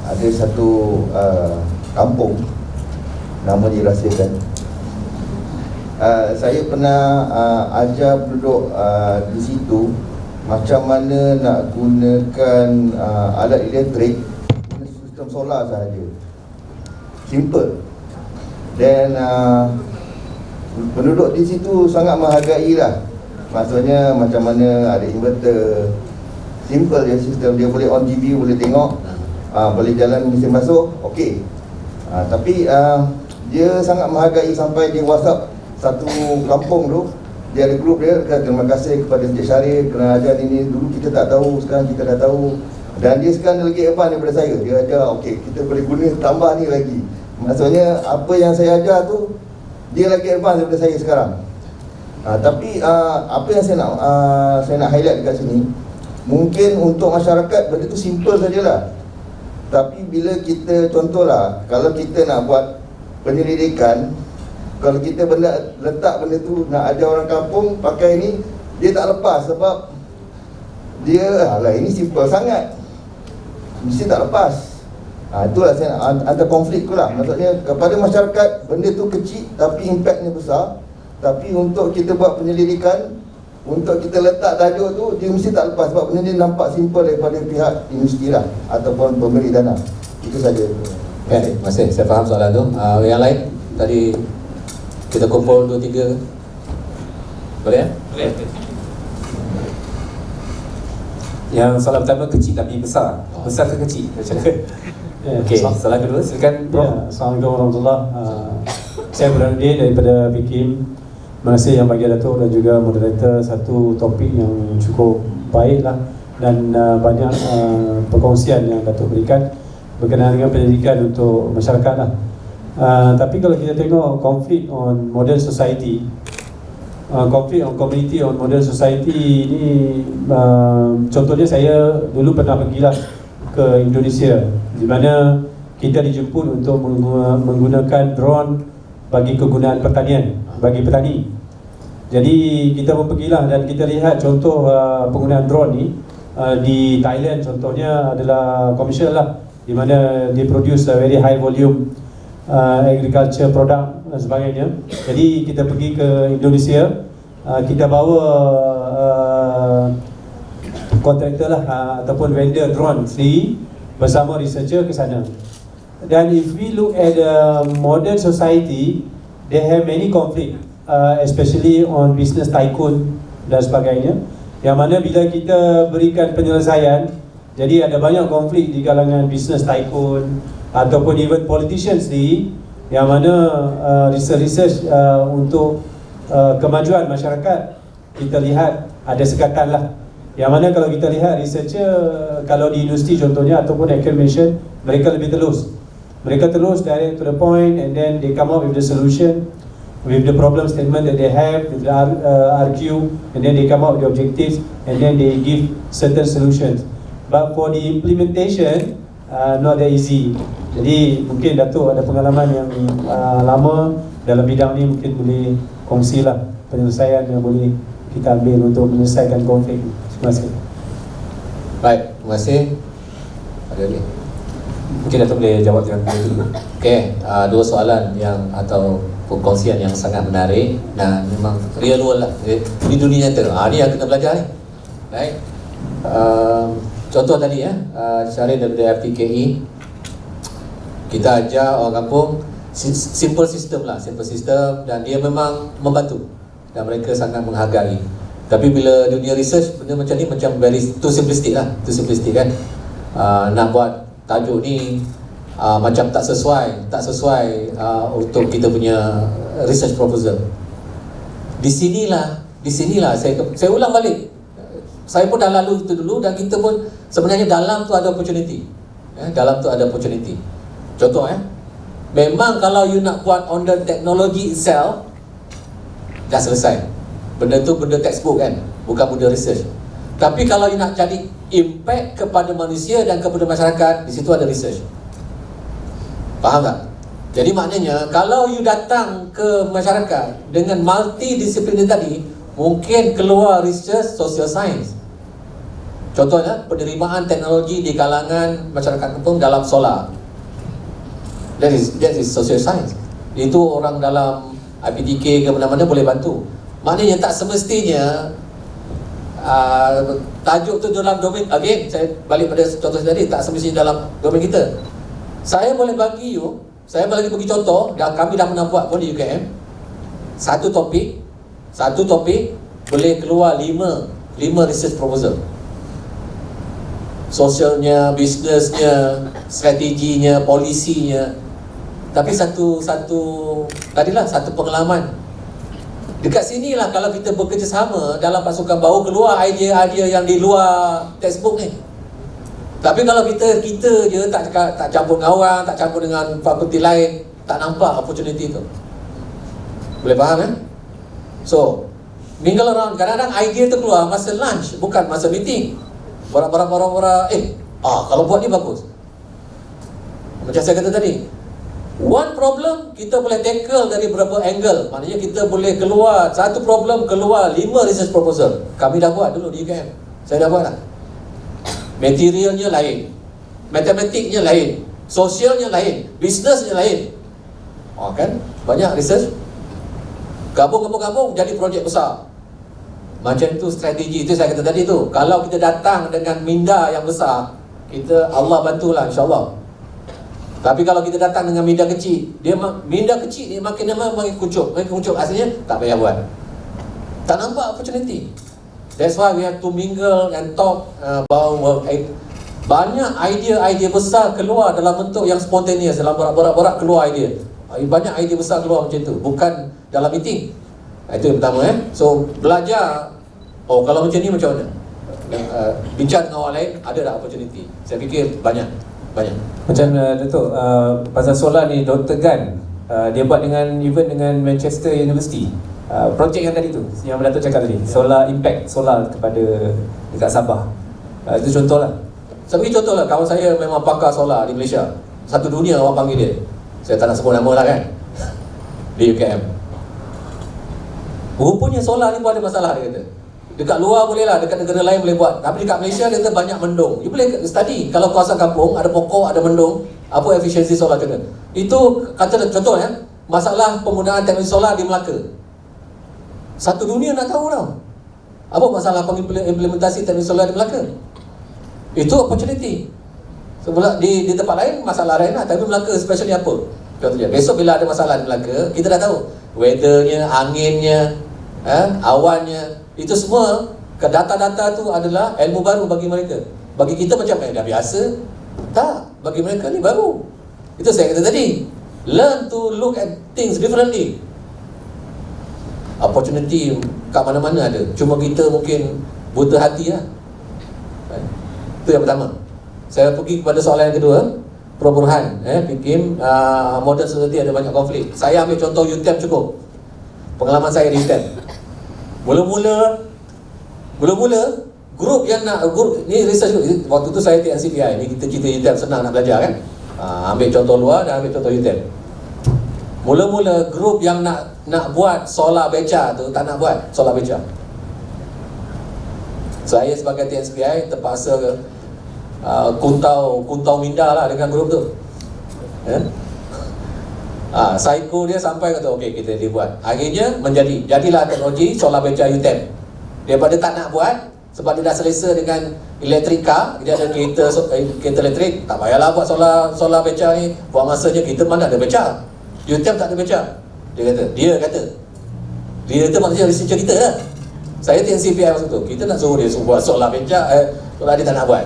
Speaker 6: Ada satu kampung, nama dirahsiakan. Saya pernah ajar penduduk di situ macam mana nak gunakan alat elektrik guna sistem solar sahaja. Simple. Dan penduduk di situ sangat menghargai lah. Maksudnya macam mana ada inverter, simple je sistem. Dia boleh on TV, boleh tengok, boleh jalan mesin basuh, okey. Tapi dia sangat menghargai sampai dia WhatsApp satu kampung tu. Dia ada grup dia, terima kasih kepada Encik Syarif kerana ajar ini. Dulu kita tak tahu, sekarang kita dah tahu. Dan dia sekarang lagi advance daripada saya. Dia ajar, okey, kita boleh guna tambah ni lagi. Maksudnya apa yang saya ajar tu dia lagi advance daripada saya sekarang. Tapi apa yang saya nak highlight dekat sini, mungkin untuk masyarakat benda tu simple sajalah. Tapi bila kita, contohlah, kalau kita nak buat penyelidikan, kalau kita letak benda tu, nak ajar orang kampung pakai ni, dia tak lepas sebab dia, ini simple sangat, mesti tak lepas. Itulah saya antara konflik tu lah. Maksudnya kepada masyarakat benda tu kecil tapi impactnya besar. Tapi untuk kita buat penyelidikan, untuk kita letak tajuk tu, dia mesti tak lepas sebab benda ni nampak simple daripada pihak universiti lah ataupun pemberi dana. Itu saja.
Speaker 4: Okay, masih saya faham soalan tu. Yang lain tadi kita kumpul 2-3. Boleh ya?
Speaker 2: Boleh.
Speaker 3: Yang soalan pertama kecil tapi besar. Besar ke kecil? Macam mana? Okey, soalan kedua silakan Prof.
Speaker 7: Assalamualaikum warahmatullahi saya Burhanuddin daripada BKIM. Terima kasih yang bagi Datuk dan juga moderator satu topik yang cukup baik lah, dan banyak perkongsian yang Datuk berikan berkenaan dengan pendidikan untuk masyarakat lah. Tapi kalau kita tengok konflik on modern society, konflik on community on modern society ni, contohnya saya dulu pernah pergilah ke Indonesia di mana kita dijemput untuk menggunakan drone bagi kegunaan pertanian, bagi petani. Jadi kita pun pergilah dan kita lihat contoh penggunaan drone ni di Thailand contohnya adalah komersial lah, di mana dia produce very high volume agriculture product dan sebagainya. Jadi kita pergi ke Indonesia, kita bawa kontraktor lah ataupun vendor drone free bersama researcher ke sana. Dan if we look at the modern society, they have many conflict, especially on business tycoon dan sebagainya, yang mana bila kita berikan penyelesaian, jadi ada banyak konflik di kalangan business tycoon ataupun even politicians ni, yang mana research untuk kemajuan masyarakat kita lihat ada sekatan lah. Yang mana kalau kita lihat researcher, kalau di industri contohnya ataupun academician, mereka lebih telus. Mereka terus direct to the point and then they come up with the solution, with the problem statement that they have, with the RQ, and then they come up with the objectives and then they give certain solutions. But for the implementation, not that easy. Jadi mungkin Datuk ada pengalaman yang lama dalam bidang ni, mungkin boleh kongsilah penyelesaian yang boleh kita ambil untuk menyelesaikan konflik. Terima kasih.
Speaker 4: Baik, terima kasih. Ada lagi?
Speaker 3: Mungkin Datuk boleh jawab dengan dulu.
Speaker 4: Okey, dua soalan yang atau perkongsian yang sangat menarik dan memang real world lah, di dunia nyata. Ni yang kena belajar ni. Baik. Contoh tadi Syarif daripada FTKE, kita ajar orang kampung simple system lah, simple system, dan dia memang membantu dan mereka sangat menghargai. Tapi bila dunia research, benda macam ni macam very too simplistic lah, too simplistic kan. Nak buat tajuk ni macam tak sesuai untuk kita punya research proposal. Di sinilah saya ulang balik. Saya pun dah lalu itu dulu dan kita pun sebenarnya dalam tu ada opportunity. Dalam tu ada opportunity. Contoh memang kalau you nak buat on the technology itself, dah selesai. Benda tu benda textbook kan, bukan benda research. Tapi kalau you nak jadi impact kepada manusia dan kepada masyarakat, di situ ada research. Faham tak? Jadi maknanya kalau you datang ke masyarakat dengan multidisiplin tadi, mungkin keluar research social science. Contohnya penerimaan teknologi di kalangan masyarakat kampung dalam solar. That is social science. Itu orang dalam IPTK ke mana-mana boleh bantu. Maknanya tak semestinya tajuk tu dalam domain, again saya balik pada contoh tadi, tak semestinya dalam domain kita. Saya boleh bagi you, saya boleh bagi contoh, dan kami dah pernah buat pun di UKM. Satu topik boleh keluar 5 research proposal. Sosialnya, bisnesnya, strateginya, polisinya. Tapi satu pengalaman. Dekat sinilah kalau kita bekerjasama dalam pasukan baru keluar idea-idea yang di luar textbook ni. Tapi kalau kita je tak campur dengan orang, tak campur dengan fakulti lain, tak nampak opportunity tu. Boleh faham So mingle around. Kadang-kadang idea tu keluar masa lunch, bukan masa meeting. Borak-borak, kalau buat ni bagus. Macam saya kata tadi, one problem kita boleh tackle dari beberapa angle. Maknanya kita boleh keluar satu problem, keluar 5 research proposal. Kami dah buat dulu di UKM. Saya dah buat lah. Materialnya lain, matematiknya lain, sosialnya lain, bisnesnya lain. Kan? Banyak research. Gabung jadi projek besar. Macam tu strategi. Itu saya kata tadi tu. Kalau kita datang dengan minda yang besar, kita Allah bantulah insya-Allah. Tapi kalau kita datang dengan minda kecil, minda kecil dia makin lama makin kucuk. Asalnya tak payah buat. Tak nampak opportunity. That's why we have to mingle and talk about work. Banyak idea besar keluar dalam bentuk yang spontaneous. Dalam borak-borak keluar idea. Banyak idea besar keluar macam tu. Bukan dalam meeting. Itu yang pertama. So belajar. Kalau macam ni macam mana? Bincang dengan orang lain, ada tak opportunity? Saya fikir banyak.
Speaker 3: Macam Datuk, pasal solar ni Dr. Gan, dia buat dengan event dengan Manchester University. Projek yang tadi tu, yang Datuk cakap tadi, solar impact solar kepada dekat Sabah. Itu contoh lah.
Speaker 4: Saya bagi contoh lah, kawan saya memang pakar solar di Malaysia. Satu dunia orang panggil dia. Saya tak nak sebut nama lah kan. Di UKM. Rupanya solar ni pun ada masalah, dia kata. Dekat luar boleh lah, dekat negara lain boleh buat. Tapi dekat Malaysia dia kata banyak mendung. You boleh study, kalau kawasan kampung, ada pokok, ada mendung, apa efisiensi solar macam mana. Itu kata contoh ya, masalah penggunaan teknologi solar di Melaka. Satu dunia nak tahu tau. Apa masalah implementasi teknologi solar di Melaka. Itu opportunity. Sebab di tempat lain masalah lain lah, tapi Melaka especially apa? Contohnya, besok bila ada masalah di Melaka, kita dah tahu weathernya, anginnya, awannya. Itu semua data-data tu adalah ilmu baru bagi mereka. Bagi kita macam dah biasa. Tak, bagi mereka ni baru. Itu saya kata tadi, learn to look at things differently. Opportunity kat mana-mana ada. Cuma kita mungkin buta hati lah. Itu yang pertama. Saya pergi kepada soalan yang kedua. Prof Burhan fikir modern society ada banyak konflik. Saya ambil contoh UTM cukup. Pengalaman saya di UTM. Mula-mula grup yang nak ni research waktu tu saya TNCPI. Ni kita cerita UTM senang nak belajar kan. Ambil contoh luar dan ambil contoh UTM. Mula-mula grup yang nak buat solar beca tu tak nak buat solar beca. Saya sebagai TNCPI terpaksa kuntau minda lah dengan grup tu. Psycho dia sampai kata okey kita buat. Akhirnya jadilah teknologi solar beca UTM. Daripada tak nak buat sebab dia dah selesa dengan elektrika, dia ada kereta elektrik, tak payahlah buat solar beca ni. Buat masanya kita mana ada beca. UTM tak ada beca. Dia kata maksudnya researcher kita lah. Saya TNCPI masa tu. Kita nak suruh dia buat solar beca, solar dia tak nak buat.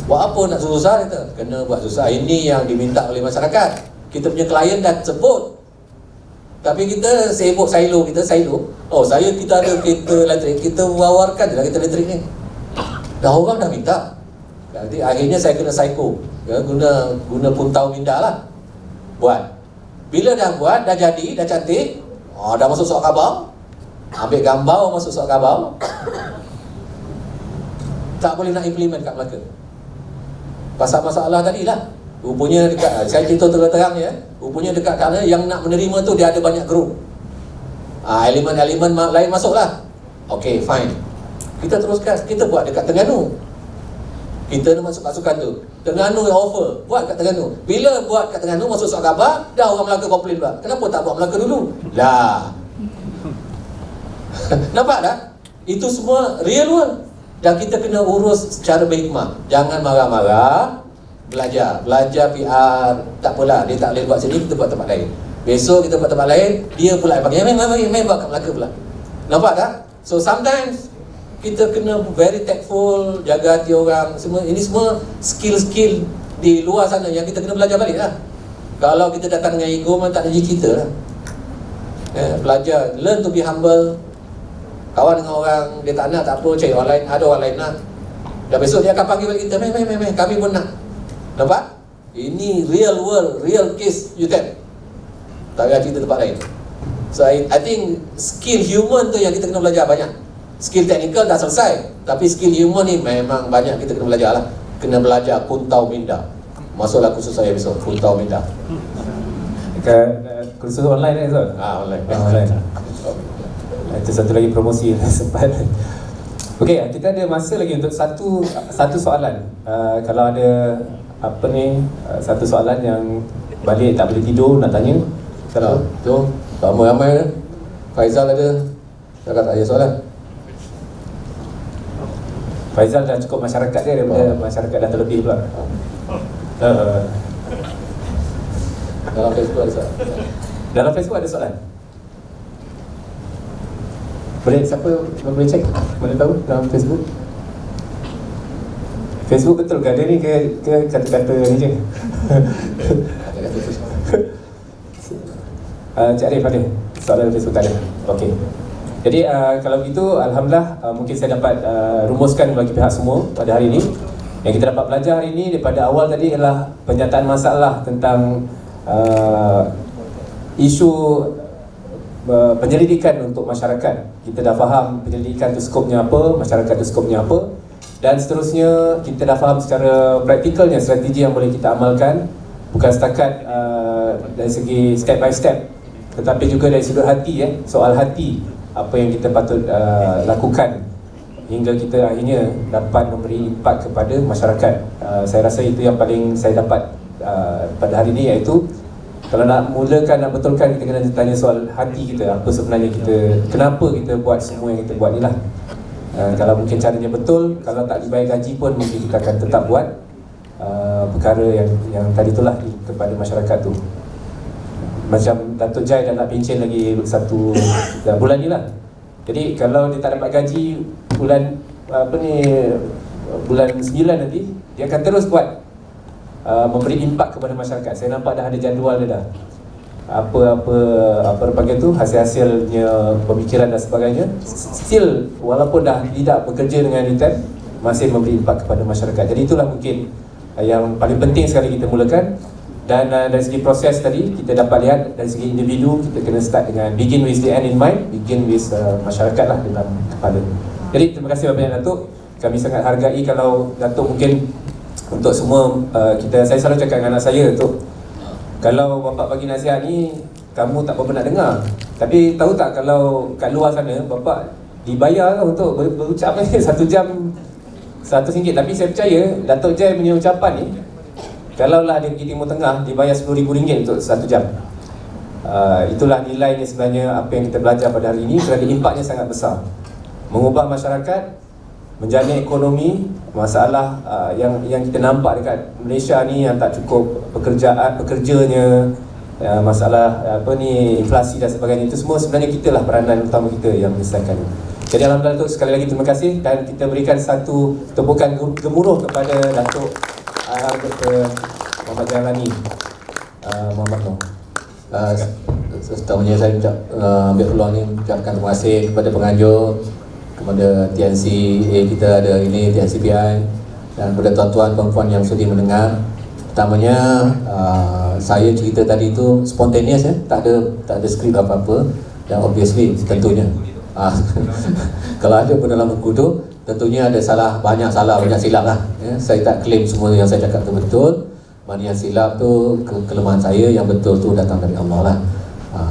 Speaker 4: Buat apa nak susah dia? Kena buat susah. Ini yang diminta oleh masyarakat. Kita punya klien dah sebut. Tapi kita sibuk silo. Kita ada kereta elektrik, kita wawarkan je lah kereta elektrik ni. Dah orang dah minta. Jadi akhirnya saya kena psycho. Guna puntau minda lah. Buat. Bila dah buat, dah jadi, dah cantik, dah masuk surat khabar. Ambil gambar masuk surat khabar. Tak boleh nak implement kat Melaka. Pasal masalah tadi lah. Rupanya dekat, saya cerita terang-terang ya, rupanya dekat sana yang nak menerima tu dia ada banyak grup. Elemen-elemen lain masuk lah. Okay, fine. Kita teruskan, kita buat dekat Terengganu. Kita nak masuk pasukan tu. Terengganu yang offer, buat kat Terengganu. Bila buat kat Terengganu masuk surat khabar, dah orang Melaka komplain pula. Kenapa tak buat Melaka dulu? Lah. Nampak tak? Itu semua real world. Dan kita kena urus secara berhikmah. Jangan marah-marah. Belajar PR. Tak apalah, dia tak boleh buat sini, kita buat tempat lain. Besok kita buat tempat lain, dia pula yang panggil, main buat kat Melaka pula. Nampak tak? So sometimes kita kena very tactful, jaga hati orang. Ini semua skill-skill di luar sana yang kita kena belajar balik lah. Kalau kita datang dengan ego, memang tak ada cerita lah. Belajar, learn to be humble. Kawan dengan orang, dia tak nak, tak apa, cari orang lain, ada orang lain nak. Dan besok dia akan panggil balik kita, main, kami pun nak. Nampak? Ini real world, real case UTM. Tak payah cerita tempat lain. So I think skill human tu yang kita kena belajar banyak. Skill teknikal dah selesai, tapi skill human ni memang banyak kita kena belajar lah. Kena belajar kuntau minda. Masuklah kursus saya besok, kuntau minda.
Speaker 3: Kursus online ni Zul?
Speaker 4: Online.
Speaker 3: Online. Itu satu lagi promosi sempat. Okey, kita ada masa lagi untuk satu soalan. Kalau ada satu soalan yang balik tak boleh tidur nak tanya.
Speaker 4: Kalau tu ramai dah. Faizal ada. Cakap tak ada soalan.
Speaker 3: Faizal dah cukup masyarakat dia daripada masyarakat dah terlebih pula.
Speaker 4: Dalam Facebook ada soalan.
Speaker 3: Dalam Facebook ada soalan. Siapa boleh cek? Boleh tahu dalam Facebook? Facebook betul ke ada ni ke kata-kata ni je? Cik Arif ada soalan Facebook tak ada? Okey. Jadi kalau begitu alhamdulillah mungkin saya dapat rumuskan bagi pihak semua pada hari ini. Yang kita dapat belajar hari ini daripada awal tadi ialah penyataan masalah tentang isu penyelidikan untuk masyarakat. Kita dah faham penyelidikan tu skopnya apa, masyarakat tu skopnya apa, dan seterusnya kita dah faham secara praktikalnya strategi yang boleh kita amalkan, bukan setakat dari segi step by step, tetapi juga dari sudut hati, soal hati, apa yang kita patut lakukan hingga kita akhirnya dapat memberi impak kepada masyarakat. Saya rasa itu yang paling saya dapat pada hari ini, iaitu kalau nak mulakan, nak betulkan, kita kena tanya soal hati kita. Apa sebenarnya kenapa kita buat semua yang kita buat ni lah. Kalau mungkin caranya betul, kalau tak dibayar gaji pun mungkin kita akan tetap buat perkara yang tadi itulah kepada masyarakat tu. Macam Datuk Jai dah nak pencen lagi bulan ni lah. Jadi kalau dia tak dapat gaji bulan 9 nanti, dia akan terus buat memberi impak kepada masyarakat. Saya nampak dah ada jadual dia dah. Apa panggil tu, hasil-hasilnya, pemikiran dan sebagainya. Still walaupun dah tidak bekerja dengan Unitem, masih memberi impak kepada masyarakat. Jadi itulah mungkin yang paling penting sekali kita mulakan. Dan dari segi proses tadi, kita dapat lihat dari segi individu, kita kena start dengan begin with the end in mind, begin with masyarakat lah dalam kepala. Jadi terima kasih banyak Datuk. Kami sangat hargai kalau Datuk mungkin untuk semua saya selalu cakap dengan anak saya, Datuk, kalau bapak bagi nasihat ni kamu tak berapa nak dengar. Tapi tahu tak kalau kat luar sana bapak dibayar untuk berucap ni 1 jam RM100. Tapi saya percaya Datuk Jai punya ucapan ni, kalaulah dia pergi Timur Tengah, dibayar RM10,000 untuk 1 jam. Itulah nilainya sebenarnya apa yang kita belajar pada hari ini, kerana impaknya sangat besar. Mengubah masyarakat, menjana ekonomi, masalah yang kita nampak dekat Malaysia ni yang tak cukup pekerjanya, masalah inflasi dan sebagainya, itu semua sebenarnya kita lah peranan utama kita yang menyelesaikan. Jadi alhamdulillah Datuk, sekali lagi terima kasih, dan kita berikan satu tepukan gemuruh kepada Datuk Dr. Muhammad Jailani Muhammad Noh. Setamanya saya ambil peluang ni ucapkan terima kasih kepada penganjur, kepada TNCA kita ada hari ini, TNCPI, dan kepada tuan-tuan perempuan yang sudi mendengar. Pertamanya saya cerita tadi tu spontaneous, tak ada skrip apa-apa, dan obviously tentunya kalau ada pun dalam buku tu tentunya ada banyak silap lah. Saya tak claim semua yang saya cakap tu betul. Mana yang silap tu kelemahan saya, yang betul tu datang dari Allah lah.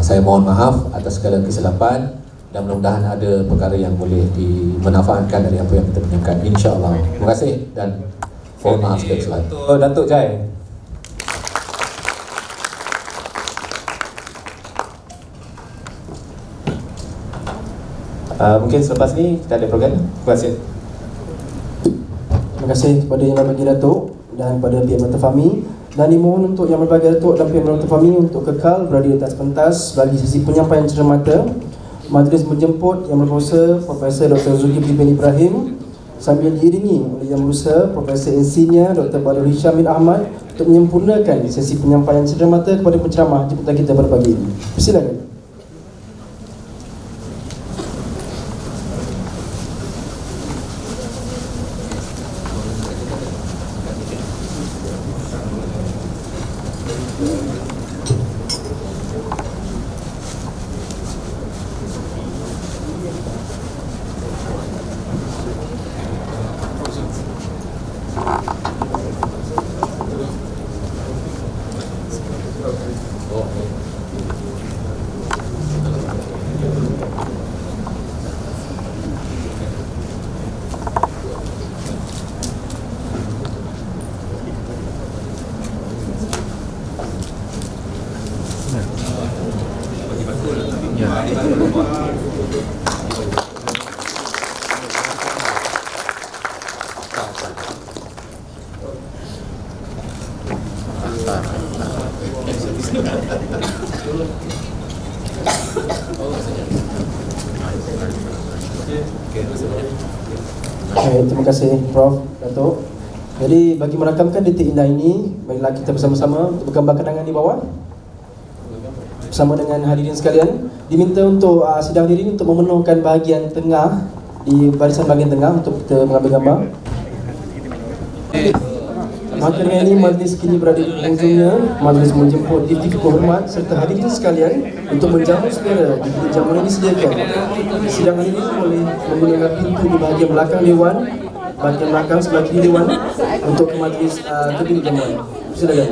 Speaker 3: Saya mohon maaf atas segala kesilapan, dan mudah-mudahan ada perkara yang boleh dimanfaatkan dari apa yang kita punyai, insya-Allah. Terima kasih dan mohon maaf sekali lagi. Datuk Jai. Mungkin selepas ni kita ada program. Terima kasih.
Speaker 1: Terima kasih kepada Yang Berbagi Datuk dan kepada pihak Merata Fahmi, dan dimohon untuk Yang Berbagi Datuk dan pihak Merata Fahmi untuk kekal berada di atas pentas bagi sesi penyampaian cermata. Majlis menjemput Yang Berkuasa Profesor Dr. Zulkifli bin Ibrahim sambil diiringi oleh Yang Berusaha Profesor Insinyur Dr. Badrul Hisham bin Ahmad untuk menyempurnakan sesi penyampaian cermata kepada penceramah jemputan kita pada pagi ini. Persilakan. Terima kasih Prof. Datuk. Jadi bagi merakamkan detik indah ini, marilah kita bersama-sama untuk bergambar kenangan di bawah. Bersama dengan hadirin sekalian, diminta untuk sidang diri untuk memenuhkan bahagian tengah, di barisan bahagian tengah untuk kita mengambil gambar. Maka dengan ini majlis kini berada di penghujungnya. Majlis menjemput diri berhormat serta hadirin sekalian untuk menjamu saudara di bilik jamuan yang disediakan. Sidang hari ini boleh menggunakan pintu di bahagian belakang Dewan, bahagian belakang sebelah kiri Dewan untuk ke majlis ke bilik jamuan. Silakan.